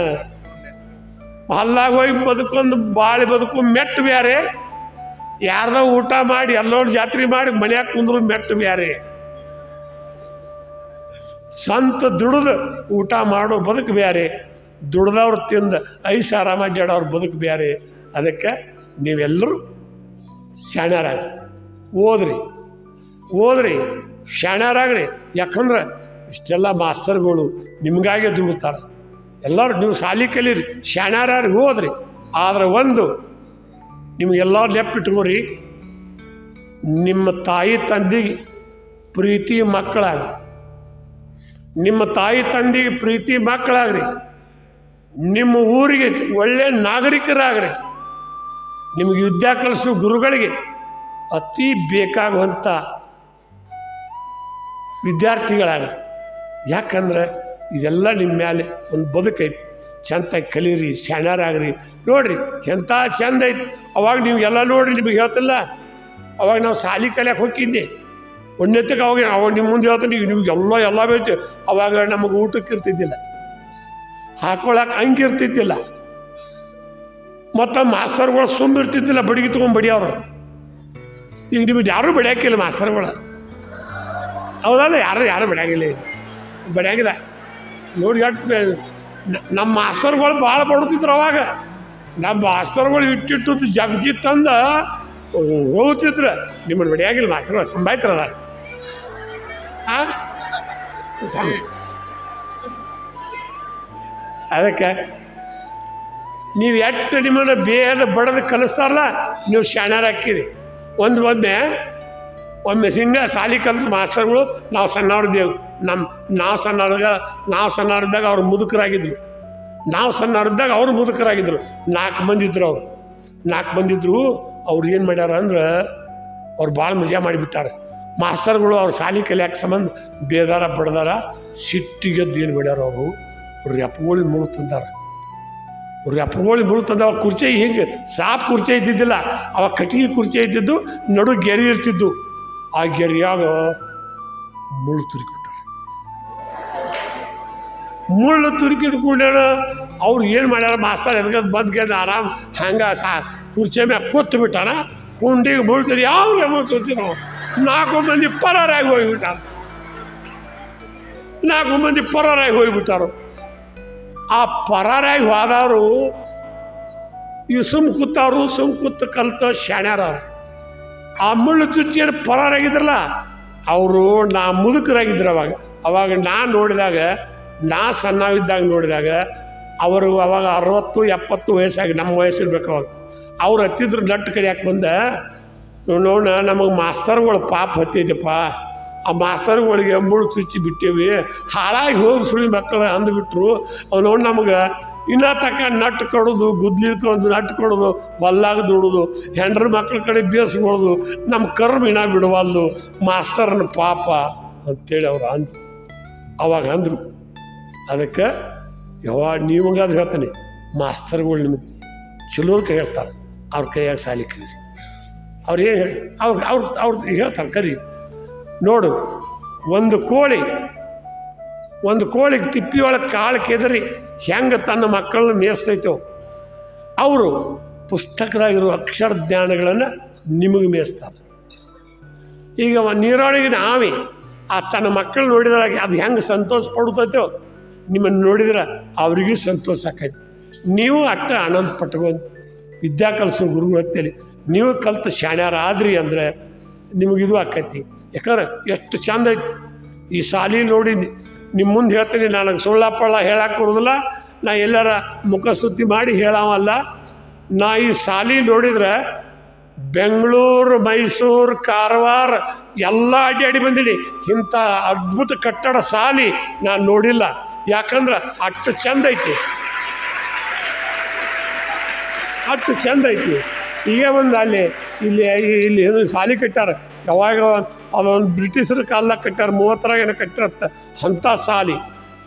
ಹೊಲ್ಲಾಗ ಹೋಗಿ ಬದುಕೊಂದು ಬಾಳಿ ಬದುಕು ಮೆಟ್ಟು ಬೇರೆ. ಯಾರ್ದೋ ಊಟ ಮಾಡಿ ಎಲ್ಲೋಡ್ ಜಾತ್ರೆ ಮಾಡಿ ಮನ್ಯಾಗ ಕುಂದ್ರು ಮೆಟ್ಟು ಬೇರೆ. ಸ್ವಂತ ದುಡಿದು ಊಟ ಮಾಡೋ ಬದುಕು ಬೇರೆ, ದುಡ್ದವ್ರು ತಿಂದು ಐಸ್ ಆರಾಮಾಗಿ ಜಾಡೋವ್ರ ಬದುಕು ಬೇರೆ. ಅದಕ್ಕೆ ನೀವೆಲ್ಲರೂ ಶಾಣ್ಯರಾಗ್ರಿ, ಓದ್ರಿ ಶಾಣ್ಯರಾಗ್ರಿ. ಯಾಕಂದ್ರೆ ಇಷ್ಟೆಲ್ಲ ಮಾಸ್ತರ್ಗಳು ನಿಮಗಾಗೆ ದುಡುತ್ತಾರೆ. ಎಲ್ಲರೂ ನೀವು ಶಾಲಿ ಕಲೀರಿ, ಶಾಣ್ಯರಾಗ್ರಿ, ಓದ್ರಿ. ಆದರೆ ಒಂದು ನಿಮಗೆಲ್ಲರೂ ನೆಪ್ಪಿಟ್ಕೋರಿ, ನಿಮ್ಮ ತಾಯಿ ತಂದೆಗೆ ಪ್ರೀತಿ ಮಕ್ಕಳಾಗ್ರಿ, ನಿಮ್ಮ ತಾಯಿ ತಂದೆಗೆ ಪ್ರೀತಿ ಮಕ್ಕಳಾಗ್ರಿ, ನಿಮ್ಮ ಊರಿಗೆ ಒಳ್ಳೆಯ ನಾಗರಿಕರಾಗ್ರಿ, ನಿಮಗೆ ವಿದ್ಯಾ ಕಲಿಸೋ ಗುರುಗಳಿಗೆ ಅತಿ ಬೇಕಾಗುವಂಥ ವಿದ್ಯಾರ್ಥಿಗಳಾಗ್ರಿ. ಯಾಕಂದ್ರೆ ಇದೆಲ್ಲ ನಿಮ್ಮ ಮೇಲೆ ಒಂದು ಬದುಕೈತಿ. ಚೆಂದಾಗಿ ಕಲೀರಿ, ಶಾಣ್ಯರಾಗ್ರಿ. ನೋಡ್ರಿ ಎಂಥ ಚೆಂದ ಐತಿ. ಅವಾಗ ನೀವೆಲ್ಲ ನೋಡ್ರಿ, ನಿಮಗೆ ಹೇಳ್ತಿಲ್ಲ, ಅವಾಗ ನಾವು ಶಾಲಿ ಕಲಿಯಕ್ಕೆ ಹೋಗಿದ್ದೆ ಒಂದೆತ್ತಕ್ಕೆ. ಅವಾಗ ನಿಮ್ಮ ಮುಂದೆ ಹೇಳ್ತೀನಿ, ನಿಮ್ಗೆಲ್ಲ ಬೇಕು. ಅವಾಗ ನಮಗೆ ಊಟಕ್ಕೆ ಇರ್ತಿದ್ದಿಲ್ಲ, ಹಾಕೊಳಕ್ಕೆ ಅಂಗಿ ಇರ್ತಿದ್ದಿಲ್ಲ, ಮತ್ತು ಮಾಸ್ತರ್ಗಳು ಇರ್ತಿದ್ದಿಲ್ಲ, ಬಡಿಗೆ ತೊಗೊಂಡು ಬಡಿಯವ್ರು. ಈಗ ನಿಮಗೆ ಯಾರೂ ಬಡಿಯಾಕಿಲ್ಲ ಮಾಸ್ತರ್ಗಳು, ಹೌದಲ್ಲ? ಯಾರು ಬಡಿಯಾಗಿಲ್ಲ ನೋಡಿ. ನಮ್ಮ ಮಾಸ್ತರ್ಗಳು ಭಾಳ ಬಡುತ್ತಿದ್ರು ಅವಾಗ. ನಮ್ಮ ಮಾಸ್ತರ್ಗಳು ಇಟ್ಟಿಟ್ಟು ಜಗ್ಜಿ ತಂದು ಹೋಗ್ತಿದ್ರು. ನಿಮ್ಮನ್ನು ಬಡಿಯಾಗಿಲ್ಲ ಮಾಸ್ತರ್ಗಳು, ಸಂಭಾಯ್ತಿರದ ಅದಕ್ಕೆ ನೀವು ಎಷ್ಟು ನಿಮ್ಮನ್ನು ಬೇದ ಬಡದು ಕಲಿಸ್ತಾರಲ್ಲ, ನೀವು ಶಾಣ್ಯರಾಕಿರಿ. ಒಮ್ಮೆ ಒಮ್ಮೆ ಹಿಂಗ ಸಾಲಿ ಕಲ್ತು ಮಾಸ್ತರ್ಗಳು ನಾವು ಸಣ್ಣವ್ರಿದ್ದೇವು ನಾವು ಸಣ್ಣವ್ರಿದ್ದಾಗ ಅವ್ರು ಮುದುಕರಾಗಿದ್ರು, ನಾವು ಸಣ್ಣವ್ರಿದ್ದಾಗ ಅವರು ಮುದುಕರಾಗಿದ್ದರು. 4 ಮಂದಿ ಇದ್ರು. ಅವ್ರು 4 ಮಂದಿ ಇದ್ರು. ಅವ್ರು ಏನು ಮಾಡ್ಯಾರ ಅಂದ್ರೆ ಅವ್ರು ಭಾಳ ಮಜಾ ಮಾಡಿಬಿಟ್ಟಾರೆ. ಮಾಸ್ತರ್ಗಳು ಅವ್ರು ಸಾಲಿ ಕಲಿಯಾಕ ಸಂಬಂಧ ಬೇದಾರ ಬಡ್ದಾರ, ಸಿಟ್ಟಿಗೆದ್ದು ಏನು ಮಾಡ್ಯಾರ ಅವರು ರೆಪ್ಪಗೋಳಿ ಮುಳು ತಂದಾರ. ರೆಪ್ಪಗೋಳಿ ಮುಳು ತಂದ. ಅವಾಗ ಕುರ್ಚಿ ಹಿಂಗೆ ಸಾಪ್ ಕುರ್ಚಿ ಇದ್ದಿದ್ದಿಲ್ಲ, ಅವಾಗ ಕಟ್ಟಿಗೆ ಕುರ್ಚಿ ಇದ್ದಿದ್ದು, ನಡು ಗೆರೆ ಇರ್ತಿದ್ದು. ಆ ಗೆರೆಯಾಗ ಮುಳ್ಳು ತುರುಕಿಬಿಟ್ಟಾರೆ. ಮುಳ್ಳು ತುರುಕಿದ ಕೂಡ ಅವ್ರು ಏನು ಮಾಡ್ಯಾರ, ಮಾಸ್ತರ್ ಎದ್ಗದ್ ಬಂದ್ಗೆದ್ದು ಆರಾಮ್ ಹಂಗೆ ಕುರ್ಚಿ ಮ್ಯಾಗ ಕೂತು ಬಿಟ್ಟಾನ. ಕುಂಡಿಗೆ ಮುಳ್ತೀರಿ ಯಾವ ಮುಳ್ತೀವಿ ನಾವು. 4 ಮಂದಿ ಪರಾರಾಗಿ ಹೋಗಿಬಿಟ್ಟಾರ. 4 ಮಂದಿ ಪರಾರಾಗಿ ಹೋಗಿಬಿಟ್ಟಾರು. ಆ ಪರಾರಾಗಿ ಹೋದವರು ಇವು ಸುಮ್ ಕೂತು ಕಲ್ತು ಶಾಣ್ಯಾರ. ಆ ಮುಳ್ಳು ಚುಚ್ಚಿಯನ್ನು ಪರಾರಾಗಿದ್ರಲ್ಲ ಅವರು ಮುದುಕರಾಗಿದ್ರು. ಅವಾಗ ನಾನು ನೋಡಿದಾಗ, ಸಣ್ಣವಿದ್ದಾಗ ನೋಡಿದಾಗ ಅವರು ಅವಾಗ 60-70 ವಯಸ್ಸಾಗಿ ನಮ್ಮ ವಯಸ್ಸಿರ್ಬೇಕು. ಅವಾಗ ಅವ್ರು ಹತ್ತಿದ್ರು ನಟ್ಟು ಕಡಿಯಾಕೆ ಬಂದ. ನೋಡ ನಮಗೆ ಮಾಸ್ತರ್ಗಳು ಪಾಪ ಹತ್ತಿದ್ದಪ್ಪ, ಆ ಮಾಸ್ತರ್ಗಳಿಗೆ ಮುಳ್ಳು ಚುಚ್ಚಿ ಬಿಟ್ಟೇವಿ, ಹಾಳಾಗಿ ಹೋಗಿ ಸುಳಿ ಮಕ್ಕಳು ಅಂದುಬಿಟ್ರು. ಅವ್ರು ನೋಡಿ ನಮಗೆ ಇನ್ನೂ ತಕ್ಕ ನಟ್ಟು ಕೊಡೋದು, ಗುದ್ಲಿಡ್ಕೊಂಡು ನಟ್ಟು ಕೊಡೋದು, ಹೊಲ್ಲಾಗ ದುಡೋದು, ಹೆಂಡ್ರ ಮಕ್ಳ ಕಡೆ ಬೇಸ್ಕೊಳ್ಳೋದು, ನಮ್ಮ ಕರ್ಮ ಇನ್ನ ಬಿಡವಲ್ದು, ಮಾಸ್ತರ್ನ ಪಾಪ ಅಂತೇಳಿ ಅವ್ರು ಅವಾಗ ಅಂದರು. ಅದಕ್ಕೆ ಯಾವಾಗ ನೀವಾಗಾದ್ರೆ ಹೇಳ್ತಾನೆ, ಮಾಸ್ತರ್ಗಳು ನಿಮಗೆ ಚಲೋ ಕೈ ಹೇಳ್ತಾರೆ, ಅವ್ರ ಕೈಯಾಗ ಸಾಲಿ ಕಲೀರಿ. ಅವ್ರು ಏನು ಹೇಳಿ ಅವ್ರು ಹೇಳ್ತಾರೆ ಕರಿ. ನೋಡು, ಒಂದು ಕೋಳಿಗೆ ತಿಪ್ಪಿಯೊಳಗೆ ಕಾಳು ಕೆದರಿ ಹೆಂಗೆ ತನ್ನ ಮಕ್ಕಳನ್ನ ಮೇಯಿಸ್ತೈತೋ, ಅವರು ಪುಸ್ತಕದಾಗಿರೋ ಅಕ್ಷರ ಜ್ಞಾನಗಳನ್ನು ನಿಮಗೆ ಮೇಯಿಸ್ತಾರೆ. ಈಗ ನೀರೊಳಗಿನ ಆವಿ ತನ್ನ ಮಕ್ಕಳು ನೋಡಿದಾಗ ಅದು ಹೆಂಗೆ ಸಂತೋಷ ಪಡ್ತೈತೋ, ನಿಮ್ಮನ್ನು ನೋಡಿದ್ರೆ ಅವ್ರಿಗೂ ಸಂತೋಷ ಆಕೈತಿ. ನೀವು ಅಟ್ಟ ಆನಂದ ಪಟ್ಕೊಂಡು ವಿದ್ಯಾ ಕಲಿಸೋ ಗುರುಗಳು ಅಂತೇಳಿ ನೀವು ಕಲ್ತು ಶಾಣ್ಯಾರ ಆದ್ರಿ ಅಂದರೆ ನಿಮಗಿದು ಆಕೈತಿ. ಯಾಕಂದ್ರೆ ಎಷ್ಟು ಚಂದ ಐತಿ ಈ ಸಾಲಿ ನೋಡಿ. ನಿಮ್ಮ ಮುಂದೆ ಹೇಳ್ತೀನಿ, ನನಗೆ ಸುಳ್ಳಪ್ಪಳ್ಳ ಹೇಳಕ್ಕೆ ಬರೋದಿಲ್ಲ, ನಾ ಎಲ್ಲರ ಮುಖ ಸುತ್ತಿ ಮಾಡಿ ಹೇಳವಲ್ಲ. ನಾ ಈ ಸಾಲಿ ನೋಡಿದ್ರೆ ಬೆಂಗಳೂರು, ಮೈಸೂರು, ಕಾರವಾರ ಎಲ್ಲ ಅಡ್ಡಾಡಿ ಬಂದೀನಿ. ಇಂಥ ಅದ್ಭುತ ಕಟ್ಟಡ ಸಾಲಿ ನಾನು ನೋಡಿಲ್ಲ. ಯಾಕಂದ್ರೆ ಅಷ್ಟು ಚಂದ ಐತಿ, ಅಷ್ಟು ಚಂದ ಐತಿ. ಈಗ ಒಂದು ಇಲ್ಲಿ ಸಾಲಿ ಕಟ್ಟಾರ. ಯಾವಾಗ ಅದೊಂದು ಬ್ರಿಟಿಷರ ಕಾಲದಾಗ ಕಟ್ಟಾರ, 30ರಾಗ ಕಟ್ಟಿರತ್ತ ಅಂಥ ಸಾಲಿ.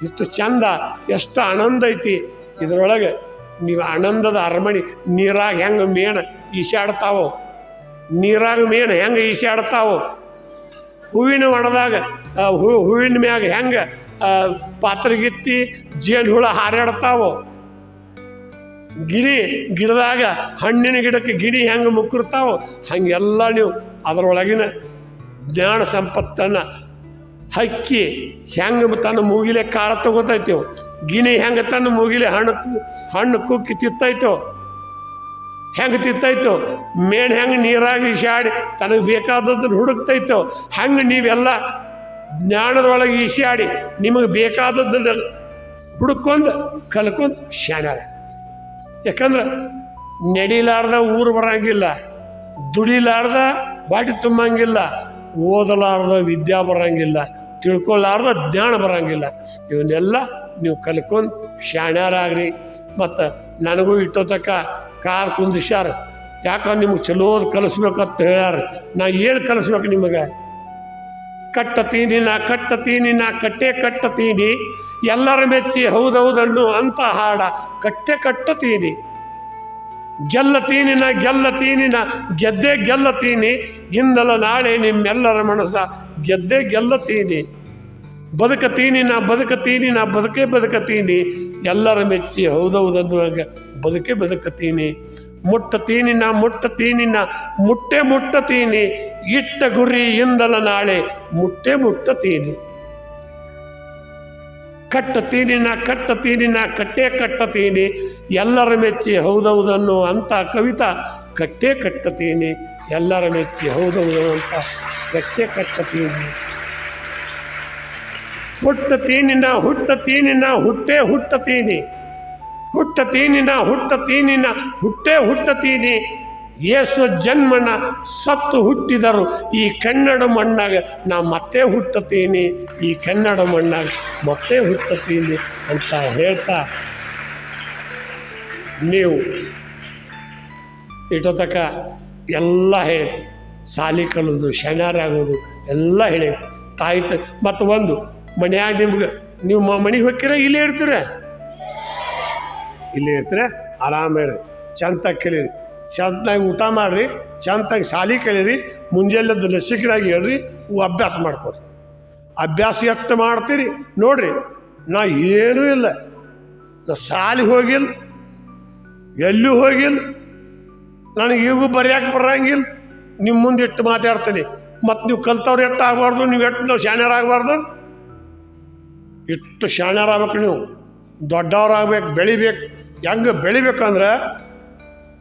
ಇಷ್ಟು ಚಂದ, ಎಷ್ಟು ಆನಂದ ಐತಿ ಇದರೊಳಗೆ. ನೀವು ಆನಂದದ ಅರಮನೆ. ನೀರಾಗ ಹೆಂಗೆ ಮೇಣ ಈಸಾಡ್ತಾವೋ, ನೀರಾಗ ಮೇಣ ಹೆಂಗೆ ಈಸಾಡ್ತಾವೋ, ಹೂವಿನ ಒಣದಾಗ ಹೂವಿನ ಮ್ಯಾಗ ಹೆಂಗೆ ಪಾತ್ರಗಿತ್ತಿ ಜೇನು ಹುಳ ಹಾರಾಡ್ತಾವೋ, ಗಿಡದಾಗ ಹಣ್ಣಿನ ಗಿಡಕ್ಕೆ ಗಿಡಿ ಹೆಂಗೆ ಮುಕ್ಕಿರ್ತಾವೋ, ಹಂಗೆಲ್ಲ ನೀವು ಅದರೊಳಗಿನ ಜ್ಞಾನ ಸಂಪತ್ತನ್ನು ಹಕ್ಕಿ ಹೆಂಗೆ ತನ್ನ ಮೂಗಿಲೆ ಕಾಳ ತಗೋತೈತೋ, ಗಿಣಿ ಹೆಂಗೆ ತನ್ನ ಮೂಗಿಲೆ ಹಣ್ಣು ಕುಕ್ಕಿ ತಿತ್ತೈತೋ, ಹೆಂಗೆ ತಿತ್ತೈತೋ, ಮೇಣ್ ಹೆಂಗೆ ನೀರಾಗಿ ಈಸಾಡಿ ತನಗೆ ಬೇಕಾದದ್ದನ್ನು ಹುಡುಕ್ತೈತೋ, ಹಂಗೆ ನೀವೆಲ್ಲ ಜ್ಞಾನದೊಳಗೆ ಈಸಾಡಿ ನಿಮಗೆ ಬೇಕಾದದ್ದನ್ನು ಹುಡುಕೊಂಡು ಕಲ್ಕೊಂಡು ಶಾಣ್ಯಾರ. ಯಾಕಂದ್ರೆ ನಡಿಲಾರ್ದ ಊರು ಬರೋಂಗಿಲ್ಲ, ದುಡಿಲಾರ್ದ ಹೊಟ್ಟೆ ತುಂಬಂಗಿಲ್ಲ, ಓದಲಾರ್ದ ವಿದ್ಯಾ ಬರೋಂಗಿಲ್ಲ, ತಿಳ್ಕೊಳ್ಳಾರ್ದ ಜ್ಞಾನ ಬರೋಂಗಿಲ್ಲ. ಇವನ್ನೆಲ್ಲ ನೀವು ಕಲ್ಕೊಂಡು ಶಾಣ್ಯಾರಾಗ್ರಿ. ಮತ್ತು ನನಗೂ ಇಟ್ಟೋತಕ್ಕ ಕಾರ್ ಕುಂದಿಸ್ಯಾರ. ಯಾಕಂದ್ರೆ ನಿಮ್ಗೆ ಚಲೋದು ಕಲಿಸ್ಬೇಕಂತ ಹೇಳ್ಯಾರ. ನಾ ಏನು ಕಲಿಸ್ಬೇಕು ನಿಮಗೆ? ಕಟ್ಟತೀನಿ ನಾ ಕಟ್ಟೆ ಕಟ್ಟತೀನಿ, ಎಲ್ಲರ ಮೆಚ್ಚಿ ಹೌದೌದನ್ನು ಅಂತ ಹಾಡ ಕಟ್ಟತೀನಿ. ಗೆಲ್ಲತೀನಿ ನಾ ಗೆದ್ದೇ ಗೆಲ್ಲತೀನಿ, ಇಂದಲ ನಾಳೆ ನಿಮ್ಮೆಲ್ಲರ ಮನಸ್ಸ ಗೆದ್ದೇ ಗೆಲ್ಲತೀನಿ. ಬದುಕತೀನಿ ನಾ ಬದುಕತೀನಿ, ಎಲ್ಲರ ಮೆಚ್ಚಿ ಹೌದೌದನ್ನು ಬದುಕತೀನಿ. ಮುಟ್ಟತೀನಿ ನಾ ಮುಟ್ಟತೀನಿ, ಇಟ್ಟ ಗುರಿ ಇಂದಲ ನಾಳೆ ಮುಟ್ಟತೀನಿ. ಕಟ್ಟತೀನಿ ನಾ ಕಟ್ಟತೀನಿ, ಎಲ್ಲರ ಮೆಚ್ಚಿ ಹೌದೌದನ್ನು ಅಂತ ಕವಿತಾ ಕಟ್ಟತೀನಿ, ಎಲ್ಲರ ಮೆಚ್ಚಿ ಹೌದೌದು ಅಂತ ಕಟ್ಟತೀನಿ. ಹುಟ್ಟತೀನಿ ನಾ ಹುಟ್ಟತೀನಿ, ಏಸು ಜನ್ಮನ ಸತ್ತು ಹುಟ್ಟಿದರು ಈ ಕನ್ನಡ ಮಣ್ಣಾಗ ನಾ ಮತ್ತೆ ಹುಟ್ಟುತ್ತೀನಿ, ಈ ಕನ್ನಡ ಮಣ್ಣಾಗ ಮತ್ತೆ ಹುಟ್ಟುತ್ತೀನಿ ಅಂತ ಹೇಳ್ತಾ ನೀವು ಇಷ್ಟೊತ್ತಕ ಎಲ್ಲ ಹೇಳಿ ಸಾಲಿ ಕಲಿಯೋದು ಶನಾರಾಗೋದು ಎಲ್ಲ ಹೇಳಿ ತಾಯ್ತು. ಮತ್ತು ಒಂದು ಮನ್ಯಾಗ ನಿಮ್ಗೆ ನೀವು ಮನೆಗೆ ಹೋಗ್ತೀರ ಇಲ್ಲೇ ಇರ್ತೀರ? ಇಲ್ಲೇ ಇರ್ತೀರ, ಆರಾಮೇರಿ, ಚಂತಾಗಿ ಕಲೀರಿ, ಚಂದಾಗಿ ಊಟ ಮಾಡಿರಿ, ಚಂದಾಗಿ ಸಾಲಿ ಕಲೀರಿ, ಮುಂಜಾನೆದ್ದು ಲಸಿಕರಾಗಿ ಹೇಳ್ರಿ, ಅಭ್ಯಾಸ ಮಾಡ್ಕೊರಿ. ಅಭ್ಯಾಸ ಎಷ್ಟು ಮಾಡ್ತೀರಿ ನೋಡ್ರಿ. ನಾ ಏನೂ ಇಲ್ಲ, ನಾ ಸಾಲಿಗೆ ಹೋಗಿಲ್ಲ, ಎಲ್ಲೂ ಹೋಗಿಲ್ಲ, ನನಗೆ ಈಗೂ ಬರೆಯಕ್ಕೆ ಬರಂಗಿಲ್ಲ. ನಿಮ್ಮ ಮುಂದೆ ಇಟ್ಟು ಮಾತಾಡ್ತೀನಿ. ಮತ್ತು ನೀವು ಕಲ್ತವ್ರು ಎಷ್ಟು ಆಗಬಾರ್ದು, ನೀವು ಎಷ್ಟು ನಾವು ಶಾಣ್ಯರಾಗಬಾರ್ದು. ಇಷ್ಟು ಶಾಣ್ಯರಾಗಬೇಕು, ನೀವು ದೊಡ್ಡವರಾಗಬೇಕು, ಬೆಳಿಬೇಕು. ಹೆಂಗೆ ಬೆಳಿಬೇಕಂದ್ರೆ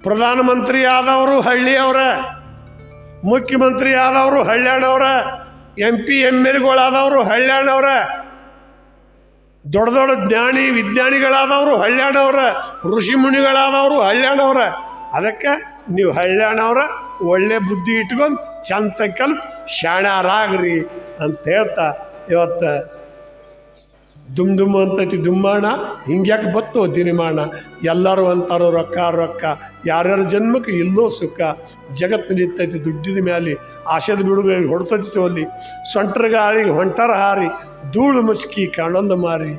ಪ್ರಧಾನಮಂತ್ರಿ ಆದವರು ಹಳ್ಳಿಯವರ, ಮುಖ್ಯಮಂತ್ರಿ ಆದವರು ಹಳ್ಳ್ಯಾಣವ್ರ, MP MLಗಳಾದವರು ಹಳ್ಳ್ಯಾಣವ್ರ, ದೊಡ್ಡ ದೊಡ್ಡ ಜ್ಞಾನಿ ವಿಜ್ಞಾನಿಗಳಾದವರು ಹಳ್ಳ್ಯಾಣವ್ರ, ಋಷಿ ಮುನಿಗಳಾದವರು ಹಳ್ಳ್ಯಾಣವ್ರ. ಅದಕ್ಕೆ ನೀವು ಹಳ್ಳ್ಯಾಣವ್ರ ಒಳ್ಳೆ ಬುದ್ಧಿ ಇಟ್ಕೊಂಡು ಚಂದ ಕಲ್ ಶಾಣ್ಯರಾಗ್ರಿ ಅಂತ ಹೇಳ್ತಾ ಇವತ್ತು ದುಮ್ ದುಮ್ ಅಂತೈತಿ ದುಮ್ಮಾಣ, ಹಿಂಗ್ಯಾಕೆ ಬತ್ತು ದಿನಿಮಾಣ. ಎಲ್ಲರೂ ಅಂತಾರೋ ರೊಕ್ಕ ರೊಕ್ಕ, ಯಾರ್ಯಾರ ಜನ್ಮಕ್ಕೆ ಇಲ್ಲೋ ಸುಖ. ಜಗತ್ತು ನಿಂತೈತಿ ದುಡ್ಡಿದ ಮ್ಯಾಲೆ, ಆಶೆದ ಬಿಡುಗಡೆ ಹೊಡ್ತೈತಿ ಚೋಲಿ. ಸೊಂಟರ ಗಾಳಿಗೆ ಹೊಂಟರ ಹಾರಿ, ಧೂಳು ಮುಸುಕಿ ಕಾಣೊಂದು ಮಾರಿ.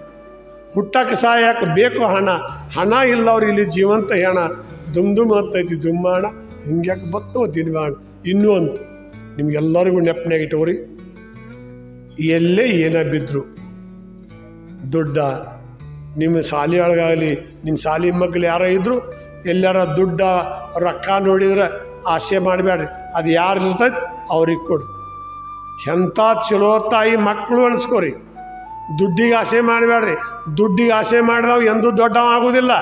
ಹುಟ್ಟಕ್ಕೆ ಸಾಯಕ್ಕೆ ಬೇಕು ಹಣ, ಹಣ ಇಲ್ಲವ್ರು ಇಲ್ಲಿ ಜೀವಂತ ಹೆಣ. ದುಮ್ ದುಮ್ ಅಂತೈತಿ ದುಮ್ಮಾಣ, ಹಿಂಗ್ಯಾಕೆ ಬತ್ತು ದಿನಿಮಾಣ. ಇನ್ನೂ ಒಂದು ನಿಮ್ಗೆಲ್ಲರಿಗೂ ನೆಪ್ಪನಾಗ ಇಟ್ಟವ್ರಿ, ಎಲ್ಲೇ ಏನೇ ಬಿದ್ದರು ದುಡ್ಡ, ನಿಮ್ಮ ಶಾಲೆ ಒಳಗಾಗಲಿ, ನಿಮ್ಮ ಶಾಲೆ ಮಕ್ಕಳು ಯಾರೋ ಇದ್ದರು ಎಲ್ಲಾರ ದುಡ್ಡ ರೊಕ್ಕ ನೋಡಿದ್ರೆ ಆಸೆ ಮಾಡಬೇಡ್ರಿ. ಅದು ಯಾರು ಇರ್ತೈತೆ ಅವ್ರಿಗೆ ಕೊಡಿ. ಎಂಥ ಚಲೋ ತಾಯಿ ಮಕ್ಕಳು ಅನಿಸ್ಕೋರಿ. ದುಡ್ಡಿಗೆ ಆಸೆ ಮಾಡಬೇಡ್ರಿ. ದುಡ್ಡಿಗೆ ಆಸೆ ಮಾಡಿದವು ಎಂದೂ ದೊಡ್ಡವ ಆಗೋದಿಲ್ಲ.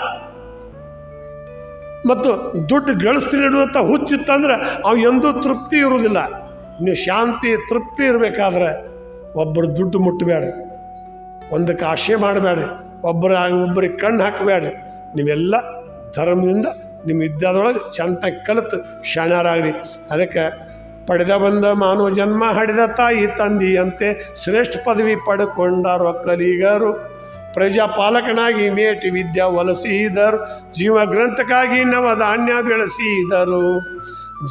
ಮತ್ತು ದುಡ್ಡು ಗಳಿಸ್ತೀನಿ ಅನ್ನುವಂಥ ಹುಚ್ಚಿತ್ತಂದ್ರೆ ಅವು ಎಂದೂ ತೃಪ್ತಿ ಇರುವುದಿಲ್ಲ. ನೀವು ಶಾಂತಿ ತೃಪ್ತಿ ಇರಬೇಕಾದ್ರೆ ಒಬ್ಬರು ದುಡ್ಡು ಮುಟ್ಟಬೇಡ್ರಿ, ಒಂದಕ್ಕೆ ಆಶೆ ಮಾಡಬೇಡ್ರಿ, ಒಬ್ಬರಿಗೆ ಕಣ್ಣು ಹಾಕಬೇಡ್ರಿ. ನೀವೆಲ್ಲ ಧರ್ಮದಿಂದ ನಿಮ್ಮ ವಿದ್ಯಾದೊಳಗೆ ಚಂದ ಕಲಿತು ಶಾಣ್ಯರಾಗ್ರಿ. ಅದಕ್ಕೆ ಪಡೆದ ಬಂದ ಮಾನವ ಜನ್ಮ ಹಡೆದ ತಾಯಿ ತಂದೆಯಂತೆ ಶ್ರೇಷ್ಠ ಪದವಿ ಪಡ್ಕೊಂಡಾರು ಒಕ್ಕಲಿಗರು. ಪ್ರಜಾಪಾಲಕನಾಗಿ ಮೇಟಿ ವಿದ್ಯಾ ಒಲಿಸಿದರು, ಜೀವ ಗ್ರಂಥಕ್ಕಾಗಿ ನವಧಾನ್ಯ ಬೆಳೆಸಿದರು.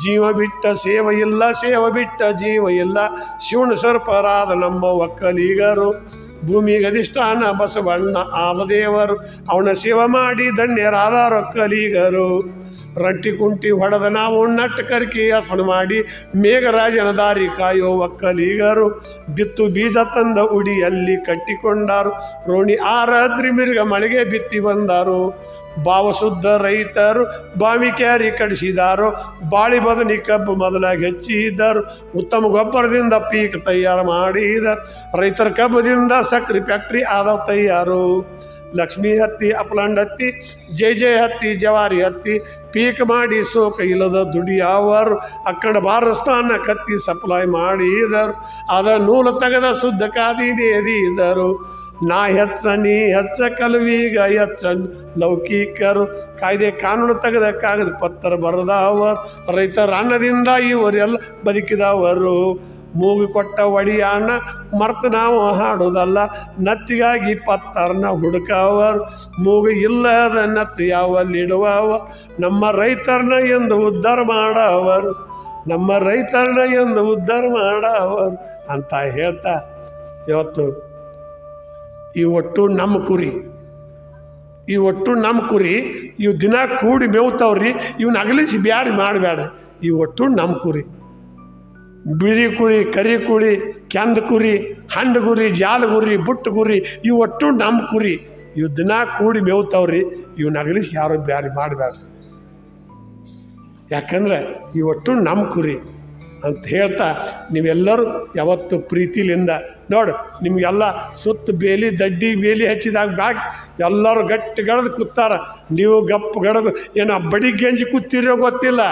ಜೀವ ಬಿಟ್ಟ ಸೇವೆ ಇಲ್ಲ, ಸೇವೆ ಬಿಟ್ಟ ಜೀವ ಇಲ್ಲ, ಶಿವನ ಸರ್ಪರಾದ ನಮ್ಮ ಒಕ್ಕಲಿಗರು. ಭೂಮಿಗೆ ಅಧಿಷ್ಠಾನ ಬಸವಣ್ಣ ಆಲದೇವರು, ಅವನ ಸೇವೆ ಮಾಡಿ ಧನ್ಯರಾದ ಒಕ್ಕಲಿಗರು. ರಂಟಿ ಕುಂಟಿ ಹೊಡೆದ ನಾವು ನಟ್ಟು ಕರ್ಕಿ ಹಸನು ಮಾಡಿ ಮೇಘರಾಜನ ದಾರಿ ಕಾಯೋ ಒಕ್ಕಲಿಗರು. ಬಿತ್ತು ಬೀಜ ತಂದ ಉಡಿಯಲ್ಲಿ ಕಟ್ಟಿಕೊಂಡಾರು, ರೋಣಿ ಆರಾದ್ರಿ ಮಿರ್ಗ ಮಳೆಗೆ ಬಿತ್ತಿ ಬಂದಾರು. ಭಾವಶುದ್ಧ ರೈತರು ಬಾವಿ ಕ್ಯಾರಿ ಕಡಿಸಿದಾರು, ಬಾಳಿ ಬದನಿ ಕಬ್ಬು ಮೊದಲಾಗಿ ಹೆಚ್ಚಿದರು. ಉತ್ತಮ ಗೊಬ್ಬರದಿಂದ ಪೀಕ್ ತಯಾರು ಮಾಡಿದರು, ರೈತರ ಕಬ್ಬದಿಂದ ಸಕ್ರೆ ಫ್ಯಾಕ್ಟ್ರಿ ಆದವು ತಯಾರು. ಲಕ್ಷ್ಮೀ ಹತ್ತಿ ಅಪ್ಲಂಡ್ ಹತ್ತಿ ಜೈ ಜೈ ಹತ್ತಿ ಜವಾರಿ ಹತ್ತಿ ಪೀಕ್ ಮಾಡಿ ಸೋಕ ಇಲ್ಲದ ದುಡಿಯವರು. ಅಕ್ಕಡ ಬಾರಸ್ಥಾನ ಕತ್ತಿ ಸಪ್ಲೈ ಮಾಡಿದರು, ಅದ ನೂಲು ತೆಗೆದ ಶುದ್ಧ ಕಾದಿ ನೇದಿದರು. ನಾ ಹೆಚ್ಚ ನೀ ಹೆಚ್ಚ ಕಲುವೀಗ ಹೆಚ್ಚ ಲೌಕಿಕರು, ಕಾಯ್ದೆ ಕಾನೂನು ತೆಗೆದ ಕಾಗದ ಪತ್ರ ಬರೆದವರು. ರೈತರ ಅನ್ನದಿಂದ ಇವರೆಲ್ಲ ಬದುಕಿದವರು. ಮೂಗು ಕೊಟ್ಟ ಒಡಿಯಾಣ ಮರ್ತು ನಾವು ಹಾಡೋದಲ್ಲ, ನತ್ತಿಗಾಗಿ ಪತ್ತರ್ನ ಹುಡುಕವರು. ಮೂಗು ಇಲ್ಲದ ನತ್ತು ಯಾವಲ್ಲಿಡುವವ, ನಮ್ಮ ರೈತರನ್ನ ಎಂದು ಉದ್ಧಾರ ಮಾಡವರು, ನಮ್ಮ ರೈತರನ್ನ ಎಂದು ಉದ್ಧಾರ ಮಾಡವರು ಅಂತ ಹೇಳ್ತಾ ಇವತ್ತು ಈ ಒಟ್ಟು ನಮ್ಮ ಕುರಿ, ಈ ಒಟ್ಟು ನಮ್ಮ ಕುರಿ, ಇವು ದಿನ ಕೂಡಿ ಮೇವ್ತಾವ್ರಿ. ಇವನ್ನ ಅಗಲಿಸಿ ಬ್ಯಾರಿ ಮಾಡಬೇಡ. ಈ ಒಟ್ಟು ನಮ್ಮ ಕುರಿ, ಬಿಳಿ ಕುರಿ, ಕರಿ ಕುರಿ, ಕೆಂದ ಕುರಿ, ಹಂಡು ಕುರಿ, ಜಾಲ ಕುರಿ, ಬುಟ್ಟು ಕುರಿ, ಇವು ಒಟ್ಟು ನಮ್ಮ ಕುರಿ. ಇವು ದಿನ ಕೂಡಿ ಮೇವ್ತಾವ್ರಿ. ಇವನ್ನ ಅಗಲಿಸಿ ಯಾರು ಬ್ಯಾರಿ ಮಾಡಬೇಡ. ಯಾಕಂದ್ರೆ ಈ ಒಟ್ಟು ನಮ್ಮ ಕುರಿ ಅಂತ ಹೇಳ್ತಾ ನೀವೆಲ್ಲರೂ ಯಾವತ್ತು ಪ್ರೀತಿಲಿಂದ ನೋಡು. ನಿಮಗೆಲ್ಲ ಸುತ್ತ ಬೇಲಿ ದಡ್ಡಿ ಬೇಲಿ ಹಚ್ಚಿದಾಗ ಬ್ಯಾಗ್ ಎಲ್ಲರೂ ಗಟ್ಟಿ ಗಡ್ದು ಕೂತಾರ. ನೀವು ಗಪ್ಪು ಗಡದು ಏನು ಬಡಿ ಗಂಜಿ ಕೂತಿರೋ ಗೊತ್ತಿಲ್ಲ,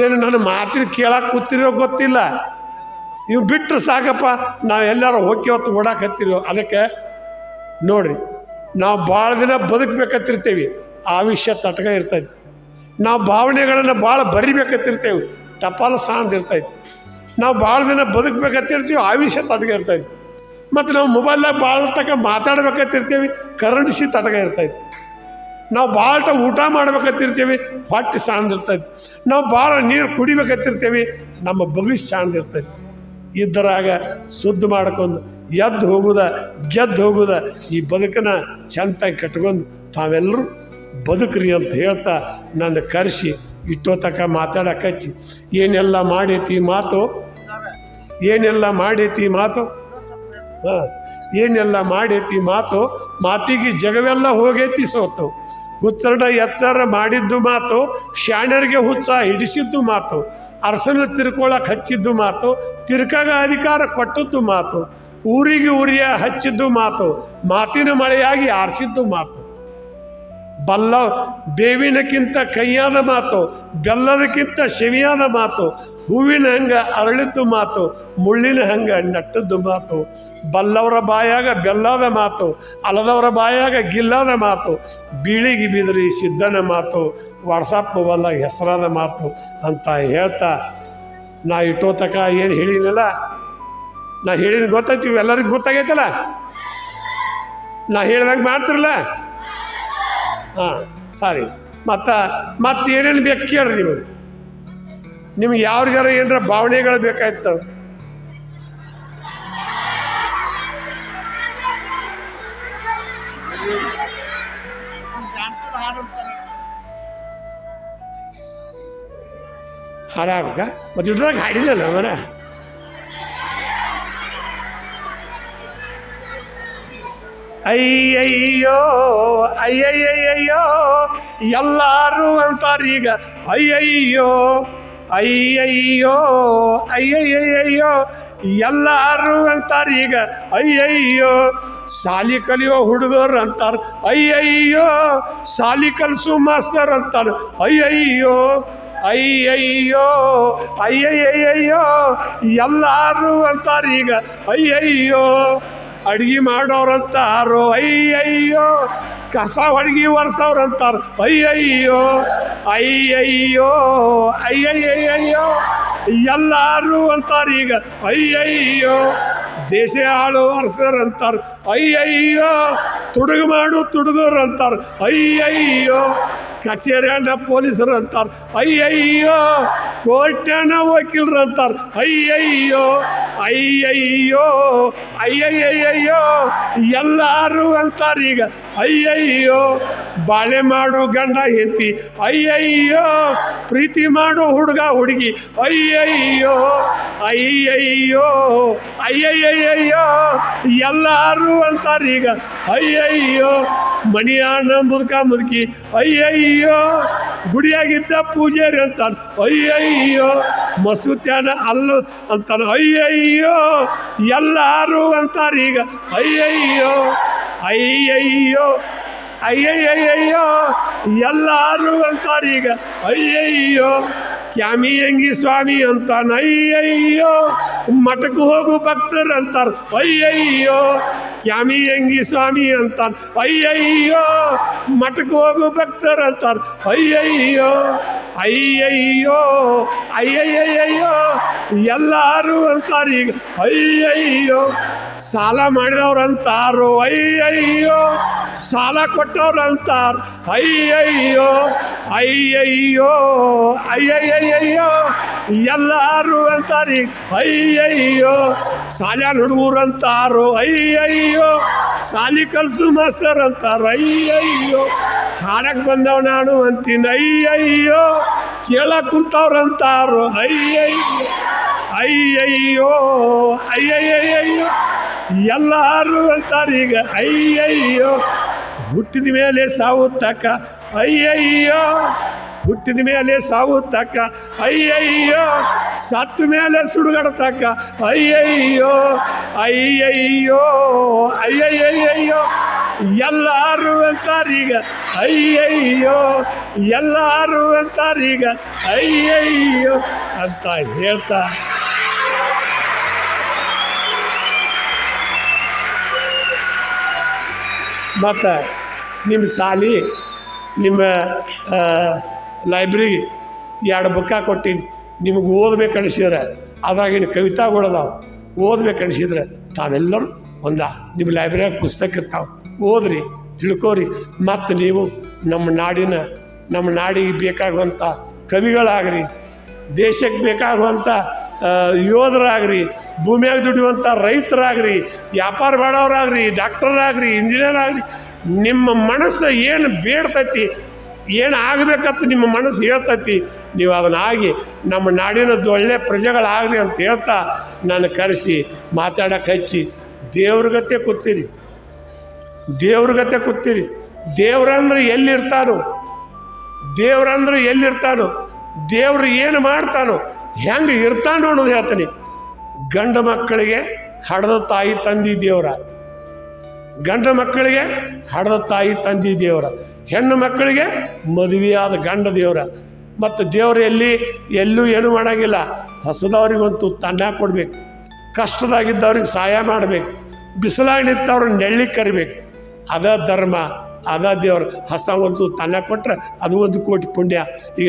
ಏನು ನನ್ನ ಮಾತಿನ ಕೇಳಕ್ಕೆ ಕೂತಿರೋ ಗೊತ್ತಿಲ್ಲ. ನೀವು ಬಿಟ್ಟರೆ ಸಾಕಪ್ಪ, ನಾವು ಎಲ್ಲರೂ ಹೋಗಿ ಹೊತ್ತು ಓಡಾಕ್ ಹತ್ತಿರೋ. ಅದಕ್ಕೆ ನೋಡ್ರಿ, ನಾವು ಭಾಳ ದಿನ ಬದುಕಬೇಕತ್ತಿರ್ತೀವಿ, ಆಯುಷ್ಯ ತಟಕ ಇರ್ತೈತಿ. ನಾವು ಭಾವನೆಗಳನ್ನು ಭಾಳ ಬರಿಬೇಕಂತಿರ್ತೇವೆ, ಟಪಾಲು ಸಾಂದ್ ಇರ್ತೈತಿ. ನಾವು ಭಾಳ ದಿನ ಬದುಕಬೇಕಂತಿರ್ತೀವಿ, ಆಯುಷ್ಯ ತಟಗ ಇರ್ತೈತಿ. ಮತ್ತು ನಾವು ಮೊಬೈಲ್ದಾಗ ಭಾಳ ತನಕ ಮಾತಾಡ್ಬೇಕಂತಿರ್ತೀವಿ, ಕರೆನ್ಸಿ ತಟಗ ಇರ್ತೈತಿ. ನಾವು ಭಾಳ ಊಟ ಮಾಡ್ಬೇಕಂತಿರ್ತೀವಿ, ಹೊಟ್ಟೆ ಸಾಂದಿರ್ತೈತಿ. ನಾವು ಭಾಳ ನೀರು ಕುಡಿಬೇಕಂತಿರ್ತೀವಿ, ನಮ್ಮ ಭವಿಷ್ಯ ಸಾಂದಿರ್ತೈತಿ. ಇದ್ದರಾಗ ಶುದ್ಧ ಮಾಡ್ಕೊಂಡು ಎದ್ದು ಹೋಗುದ ಗೆದ್ದು ಹೋಗುದ, ಈ ಬದುಕನ್ನ ಚೆಂದಾಗಿ ಕಟ್ಕೊಂಡು ತಾವೆಲ್ಲರೂ ಬದುಕ್ರಿ ಅಂತ ಹೇಳ್ತಾ ನನ್ನ ಕರೆಸಿ ಇಟ್ಟೋತಕ ಮಾತಾಡಕ್ಕೆ ಹಚ್ಚಿ, ಏನೆಲ್ಲ ಮಾಡೈತಿ ಮಾತು, ಏನೆಲ್ಲ ಮಾಡೈತಿ ಮಾತು, ಹಾಂ, ಏನೆಲ್ಲ ಮಾಡೈತಿ ಮಾತು, ಮಾತಿಗೆ ಜಗವೆಲ್ಲ ಹೋಗೈತಿ ಸೋತು. ಹುಚ್ಚರಡ ಎಚ್ಚರ ಮಾಡಿದ್ದು ಮಾತು, ಶಾಣ್ಯರಿಗೆ ಹುಚ್ಚ ಹಿಡಿಸಿದ್ದು ಮಾತು, ಅರಸನ ತಿರ್ಕೊಳಕ್ಕೆ ಹಚ್ಚಿದ್ದು ಮಾತು, ತಿರ್ಕಾಗ ಅಧಿಕಾರ ಕೊಟ್ಟದ್ದು ಮಾತು, ಊರಿಗೆ ಉರಿಯ ಹಚ್ಚಿದ್ದು ಮಾತು, ಮಾತಿನ ಮಳೆಯಾಗಿ ಆರಿಸಿದ್ದು ಮಾತು. ಬಲ್ಲ ಬೇವಿನಕ್ಕಿಂತ ಕೈಯಾದ ಮಾತು, ಬೆಲ್ಲದಕ್ಕಿಂತ ಶೆವಿಯಾದ ಮಾತು, ಹೂವಿನ ಹಂಗ ಅರಳಿದ್ದು ಮಾತು, ಮುಳ್ಳಿನ ಹಂಗ ನಟ್ಟದ್ದು ಮಾತು. ಬಲ್ಲವರ ಬಾಯಾಗ ಬೆಲ್ಲದ ಮಾತು, ಅಲದವರ ಬಾಯಾಗ ಗಿಲ್ಲದ ಮಾತು, ಬೀಳಿಗೆ ಬಿದ್ರಿ ಸಿದ್ಧನ ಮಾತು, ವಾಟ್ಸಪ್ ಬಲ್ಲ ಹೆಸರಾದ ಮಾತು ಅಂತ ಹೇಳ್ತಾ ನಾ ಇಟ್ಟೋತಕ ಏನು ಹೇಳಿನಲ್ಲ, ನಾ ಹೇಳಿದ ಗೊತ್ತೈತಿ, ಎಲ್ಲರಿಗೂ ಗೊತ್ತಾಗೈತಲ್ಲ, ನಾ ಹೇಳ್ದಂಗೆ ಮಾಡ್ತಿರಲ್ಲ. ಹಾಂ, ಸಾರಿ. ಮತ್ತು ಏನೇನು ಬೇಕು ಕೇಳ್ರಿ. ನಿಮ್ಗೆ ಯಾವ್ದಾರ ಏನರ ಭಾವನೆಗಳು ಬೇಕಾಯ್ತು, ಹಾಡಾಗ ಮತ್ತು ಇದ್ರಾಗ ಹಾಡಿಲ್ಲಲ್ಲ ಮರ. ಅಯ್ಯಯ್ಯೋ ಅಯ್ಯಯ್ಯಯ್ಯೋ ಎಲ್ಲರೂ ಅಂತಾರೀಗ, ಅಯ್ಯಯ್ಯೋ ಅಯ್ಯಯ್ಯೋ ಅಯ್ಯಯ್ಯಯ್ಯೋ ಎಲ್ಲರೂ ಅಂತಾರೀಗ, ಅಯ್ಯಯ್ಯೋ ಸಾಲಿ ಕಲಿಯೋ ಹುಡುಗರು ಅಂತಾರೆ, ಅಯ್ಯಯ್ಯೋ ಸಾಲಿ ಕಲಿಸು ಮಾಸ್ತರ್ ಅಂತಾರೆ, ಅಯ್ಯಯ್ಯೋ ಅಯ್ಯಯ್ಯೋ ಅಯ್ಯಯ್ಯಯ್ಯೋ ಎಲ್ಲರೂ ಅಂತಾರೀಗ, ಅಯ್ಯಯ್ಯೋ ಅಡ್ಗೆ ಮಾಡೋರಂತಾರೋ, ಅಯ್ಯಯ್ಯೋ ಕಸ ಹೊಡ್ಗಿ ಒರೆಸೋರಂತಾರೆ, ಅಯ್ಯಯ್ಯೋ ಅಯ್ಯಯ್ಯೋ ಅಯ್ಯಯ್ಯಯ್ಯೋ ಎಲ್ಲರೂ ಅಂತಾರೀಗ, ಅಯ್ಯಯ್ಯೋ ದೇಶ ಆಳು ಅರಸರಂತಾರೆ, ಅಯ್ಯಯ್ಯೋ ತುಡುಗು ಮಾಡು ತುಡುಗರು ಅಂತಾರೆ, ಅಯ್ಯಯ್ಯೋ ಕಚೇರಿಯನ್ನ ಪೊಲೀಸರು ಅಂತಾರೆ, ಅಯ್ಯಯ್ಯೋ ಕೋರ್ಟ್ಯಾನ ವಕೀಲರು ಅಂತಾರೆ, ಅಯ್ಯಯ್ಯೋ ಅಯ್ಯಯ್ಯೋ ಅಯ್ಯಯ್ಯಯ್ಯೋ ಎಲ್ಲರೂ ಅಂತಾರೀಗ, ಅಯ್ಯಯ್ಯೋ ಬಾಳೆ ಮಾಡು ಗಂಡ ಹೆಂಡತಿ, ಅಯ್ಯಯ್ಯೋ ಪ್ರೀತಿ ಮಾಡು ಹುಡುಗ ಹುಡುಗಿ, ಅಯ್ಯಯ್ಯೋ ಅಯ್ಯಯ್ಯೋ ಅಯ್ಯಯ್ಯಯ್ಯೋ ಎಲ್ಲರೂ ಅಂತಾರೀಗ, ಅಯ್ಯಯ್ಯೋ ಮಣಿಯಾಣ ಮುದುಕ ಮುದುಕಿ, ಅಯ್ಯಯ್ಯೋ ಗುಡಿಯಾಗಿದ್ದ ಪೂಜಾರಿ ಅಂತಾನೆ, ಅಯ್ಯಯ್ಯೋ ಮಸೂತ್ಯಾನ ಅಲ್ಲ ಅಂತಾನೆ, ಅಯ್ಯಯ್ಯೋ ಎಲ್ಲರೂ ಅಂತಾರೀಗ, ಅಯ್ಯಯ್ಯೋ ಅಯ್ಯಯ್ಯೋ ಅಯ್ಯಯ್ಯಯ್ಯೋ ಎಲ್ಲರೂ ಅಂತಾರೀಗ, ಅಯ್ಯಯ್ಯೋ ಕ್ಯಾಮಿಯಂಗಿ ಸ್ವಾಮಿ ಅಂತಾನೆ, ಅಯ್ಯಯ್ಯೋ ಮಠಕ್ಕೆ ಹೋಗು ಭಕ್ತರು ಅಂತಾರೆ, ಅಯ್ಯಯ್ಯೋ ಕ್ಯಾಮಿಯಂಗಿ ಸ್ವಾಮಿ ಅಂತಾನೆ, ಅಯ್ಯಯ್ಯೋ ಮಠಕ್ಕೆ ಹೋಗು ಭಕ್ತರು ಅಂತಾರೆ, ಅಯ್ಯಯ್ಯೋ ಅಯ್ಯಯ್ಯೋ ಅಯ್ಯಯ್ಯಯ್ಯೋ ಎಲ್ಲರೂ ಅಂತಾರೀಗ, ಅಯ್ಯಯ್ಯೋ ಸಾಲ ಮಾಡಿದವ್ರು ಅಂತಾರೋ, ಅಯ್ಯಯ್ಯೋ ಸಾಲ ಕೊಟ್ಟವ್ರು ಅಂತಾರೆ, ಅಯ್ಯಯ್ಯೋ ಅಯ್ಯಯ್ಯೋ ಅಯ್ಯಯ್ಯಯ್ಯೋ ಎಲ್ಲರೂ ಅಂತಾರೀಗ, ಅಯ್ಯಯ್ಯೋ ಶಾಲ್ಯಾನ ಹುಡುಗರು ಅಂತಾರೋ, ಅಯ್ಯಯ್ಯೋ ಸಾಲಿ ಕಲ್ಸು ಮಾಸ್ತರ್ ಅಂತಾರ, ಅಯ್ಯಯ್ಯೋ ಹಾಡಕ್ಕೆ ಬಂದವ್ ನಾನು ಅಂತೀನಿ, ಅಯ್ಯಯ್ಯೋ ಕೇಳಕ್ಕೆ ಕುಂತವ್ರು ಅಂತಾರೋ, ಅಯ್ಯಯ್ಯೋ ಅಯ್ಯಯ್ಯೋ ಅಯ್ಯಯ್ಯಯ್ಯೋ ಎಲ್ಲರೂ ಅಂತಾರೀಗ, ಅಯ್ಯಯ್ಯೋ ಹುಟ್ಟಿದ ಮೇಲೆ ಸಾವು ತಕ್ಕ, ಅಯ್ಯಯ್ಯೋ ಹುಟ್ಟಿದ ಮೇಲೆ ಸಾವು ತಕ್ಕ, ಅಯ್ಯಯ್ಯೋ ಸತ್ತ ಮೇಲೆ ಸುಡುಗಾಡತಕ್ಕ, ಅಯ್ಯಯ್ಯೋ ಅಯ್ಯಯ್ಯೋ ಅಯ್ಯಯ್ಯಯ್ಯೋ ಎಲ್ಲರೂ ಅಂತಾರೀಗ, ಅಯ್ಯಯ್ಯೋ ಎಲ್ಲರೂ ಅಂತಾರೀಗ, ಅಯ್ಯಯ್ಯೋ ಅಂತ ಹೇಳ್ತಾ ಮತ್ತು ನಿಮ್ಮ ಸಾಲಿ ನಿಮ್ಮ ಲೈಬ್ರರಿಗೆ 2 ಬುಕ್ಕ ಕೊಟ್ಟೀನಿ, ನಿಮಗೆ ಓದ್ಬೇಕು ಅನಿಸಿದ್ರೆ ಅದ್ರಾಗಿನ ಕವಿತಾಗಳದಾವು, ಓದ್ಬೇಕು ಅನಿಸಿದ್ರೆ ತಾವೆಲ್ಲರೂ ನಿಮ್ಮ ಲೈಬ್ರರಿಯಾಗ ಪುಸ್ತಕ ಇರ್ತಾವೆ, ಓದ್ರಿ, ತಿಳ್ಕೋರಿ. ಮತ್ತು ನೀವು ನಮ್ಮ ನಾಡಿಗೆ ಬೇಕಾಗುವಂಥ ಕವಿಗಳಾಗ್ರಿ, ದೇಶಕ್ಕೆ ಬೇಕಾಗುವಂಥ ಯೋಧರಾಗ್ರಿ, ಭೂಮಿಯಾಗ ದುಡಿಯುವಂಥ ರೈತರಾಗ್ರಿ, ವ್ಯಾಪಾರ ಮಾಡೋರಾಗ್ರಿ, ಡಾಕ್ಟರಾಗ್ರಿ, ಇಂಜಿನಿಯರ್ ಆಗ್ರಿ. ನಿಮ್ಮ ಮನಸ್ಸು ಏನು ಬೇಡ್ತೈತಿ, ಏನು ಆಗಬೇಕಂತ ನಿಮ್ಮ ಮನಸ್ಸು ಹೇಳ್ತೈತಿ, ನೀವು ಅದನ್ನಾಗಿ ನಮ್ಮ ನಾಡಿನದ್ದು ಒಳ್ಳೆ ಪ್ರಜೆಗಳಾಗ್ರಿ ಅಂತ ಹೇಳ್ತಾ ನಾನು ಕರೆಸಿ ಮಾತಾಡೋಕೆ ಹಚ್ಚಿ ದೇವ್ರಗತ್ತೆ ಕೂತೀರಿ. ದೇವ್ರಂದ್ರೆ ಎಲ್ಲಿರ್ತಾನೋ, ದೇವ್ರು ಏನು ಮಾಡ್ತಾನೋ, ಹೆಂಗೆ ಇರ್ತಾನೋ ಅನ್ನೋದು ಹೇಳ್ತಾನೆ. ಗಂಡು ಮಕ್ಕಳಿಗೆ ಹಡದ ತಾಯಿ ತಂದಿ ದೇವರ, ಹೆಣ್ಣು ಮಕ್ಕಳಿಗೆ ಮದುವೆಯಾದ ಗಂಡ ದೇವರ. ಮತ್ತು ದೇವರು ಎಲ್ಲೂ ಏನೂ ಮಾಡೋಂಗಿಲ್ಲ. ಹೊಸದವ್ರಿಗಂತೂ ತನ್ನ ಕೊಡ್ಬೇಕು, ಕಷ್ಟದಾಗಿದ್ದವ್ರಿಗೆ ಸಹಾಯ ಮಾಡಬೇಕು, ಬಿಸಿಲಾಗಿ ನಿಂತವ್ರನ್ನ ನೆಳ್ಳಿಗೆ ಕರಿಬೇಕು. ಅದ ಧರ್ಮ, ಅದ ದೇವ್ರು. ಹೊಸವಂತೂ ತನ್ನ ಕೊಟ್ಟರೆ ಅದು 1 ಕೋಟಿ ಪುಣ್ಯ. ಈಗ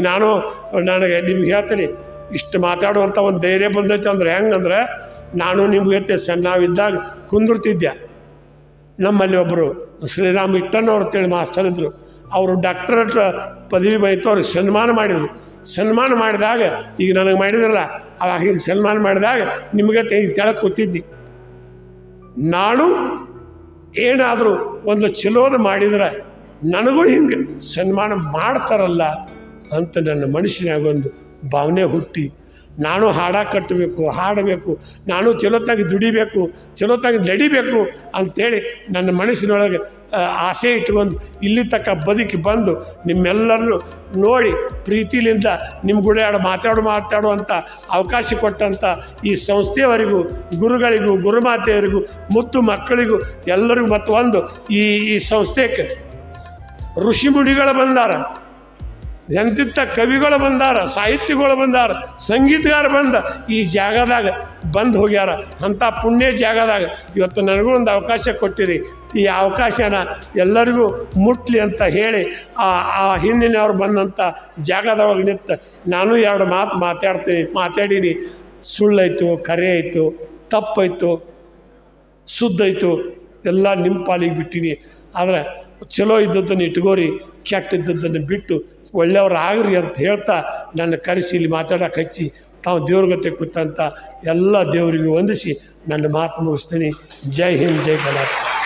ನನಗೆ ನಿಮ್ಗೆ ಹೇಳ್ತೀನಿ, ಇಷ್ಟು ಮಾತಾಡುವಂಥ ಒಂದು ಧೈರ್ಯ ಬಂದೈತೆ ಅಂದ್ರೆ ಹೆಂಗಂದ್ರೆ, ನಾನು ನಿಮ್ಗೆ ನಾವಿದ್ದಾಗ ಕುಂದಿರ್ತಿದ್ದೆ. ನಮ್ಮಲ್ಲಿ ಒಬ್ಬರು ಶ್ರೀರಾಮ್ ಇಟ್ಟಣ್ಣವ್ರು ಅಂತೇಳಿ ಮಾಸ್ತರ್ ಇದ್ದರು. ಅವರು ಡಾಕ್ಟರೇಟ್ ಪದವಿ ಬೈತು, ಅವ್ರಿಗೆ ಸನ್ಮಾನ ಮಾಡಿದಾಗ ಈಗ ನನಗೆ ಮಾಡಿದ್ರಲ್ಲ, ಅವಾಗ ಹಿಂಗೆ ಸನ್ಮಾನ ಮಾಡಿದಾಗ ನಿಮಗೆ ತೆಳಕ್ಕೆ ಕೂತಿದ್ದಿ. ನಾನು ಏನಾದರೂ ಒಂದು ಚಲೋದು ಮಾಡಿದ್ರೆ ನನಗೂ ಹಿಂಗೆ ಸನ್ಮಾನ ಮಾಡ್ತಾರಲ್ಲ ಅಂತ ನನ್ನ ಮನುಷ್ಯನಾಗ ಒಂದು ಭಾವನೆ ಹುಟ್ಟಿ, ನಾನು ಹಾಡಬೇಕು, ನಾನು ಚಲೋತ್ತಾಗಿ ದುಡಿಬೇಕು, ಚಲೋತ್ತಾಗಿ ನಡಿಬೇಕು ಅಂಥೇಳಿ ನನ್ನ ಮನಸ್ಸಿನೊಳಗೆ ಆಸೆ ಇಟ್ಕೊಂಡು ಇಲ್ಲಿ ತಕ್ಕ ಬದುಕಿ ಬಂದು ನಿಮ್ಮೆಲ್ಲರನ್ನು ನೋಡಿ ಪ್ರೀತಿಲಿಂದ ನಿಮ್ಮ ಗುಡಿ ಮಾತಾಡುವಂಥ ಅವಕಾಶ ಕೊಟ್ಟಂಥ ಈ ಸಂಸ್ಥೆಯವರಿಗೂ, ಗುರುಗಳಿಗೂ, ಗುರುಮಾತೆಯರಿಗೂ, ಮುತ್ತು ಮಕ್ಕಳಿಗೂ ಎಲ್ಲರಿಗೂ, ಮತ್ತು ಈ ಸಂಸ್ಥೆಗೆ ಋಷಿಮುನಿಗಳು ಬಂದಾರ, ಎಂತಿಂಥ ಕವಿಗಳು ಬಂದಾರ, ಸಾಹಿತ್ಯಗಳು ಬಂದಾರ, ಸಂಗೀತಗಾರ ಈ ಜಾಗದಾಗ ಬಂದು ಹೋಗ್ಯಾರ. ಅಂಥ ಪುಣ್ಯ ಜಾಗದಾಗ ಇವತ್ತು ನನಗೂ ಒಂದು ಅವಕಾಶ ಕೊಟ್ಟಿರಿ. ಈ ಅವಕಾಶನ ಎಲ್ಲರಿಗೂ ಮುಟ್ಲಿ ಅಂತ ಹೇಳಿ ಆ ಹಿಂದಿನವ್ರು ಬಂದಂಥ ಜಾಗದೊಳಗೆ ನಿಂತು ನಾನು 2 ಮಾತು ಮಾತಾಡೀನಿ. ಸುಳ್ಳಾಯಿತು, ಕರೆ ಆಯಿತು, ತಪ್ಪಾಯಿತು, ಸುದ್ದಾಯಿತು, ಎಲ್ಲ ನಿಮ್ಮ ಪಾಲಿಗೆ ಬಿಟ್ಟೀನಿ. ಆದರೆ ಚಲೋ ಇದ್ದದ್ದನ್ನು ಇಟ್ಕೋರಿ, ಕೆಟ್ಟಿದ್ದದ್ದನ್ನು ಬಿಟ್ಟು ಒಳ್ಳೆಯವರಾಗ್ರಿ ಅಂತ ಹೇಳ್ತಾ ನನ್ನ ಕರೆಸಿ ಇಲ್ಲಿ ಮಾತಾಡೋಕೆ ಹಚ್ಚಿ ತಾವು ದೇವ್ರಗತೆ ಕೂತಂಥ ಎಲ್ಲ ದೇವರಿಗೂ ವಂದಿಸಿ ನನ್ನ ಮಾತು ಮುಗಿಸ್ತೀನಿ. ಜೈ ಹಿಂದ್, ಜೈ ಕರ್ನಾಟಕ.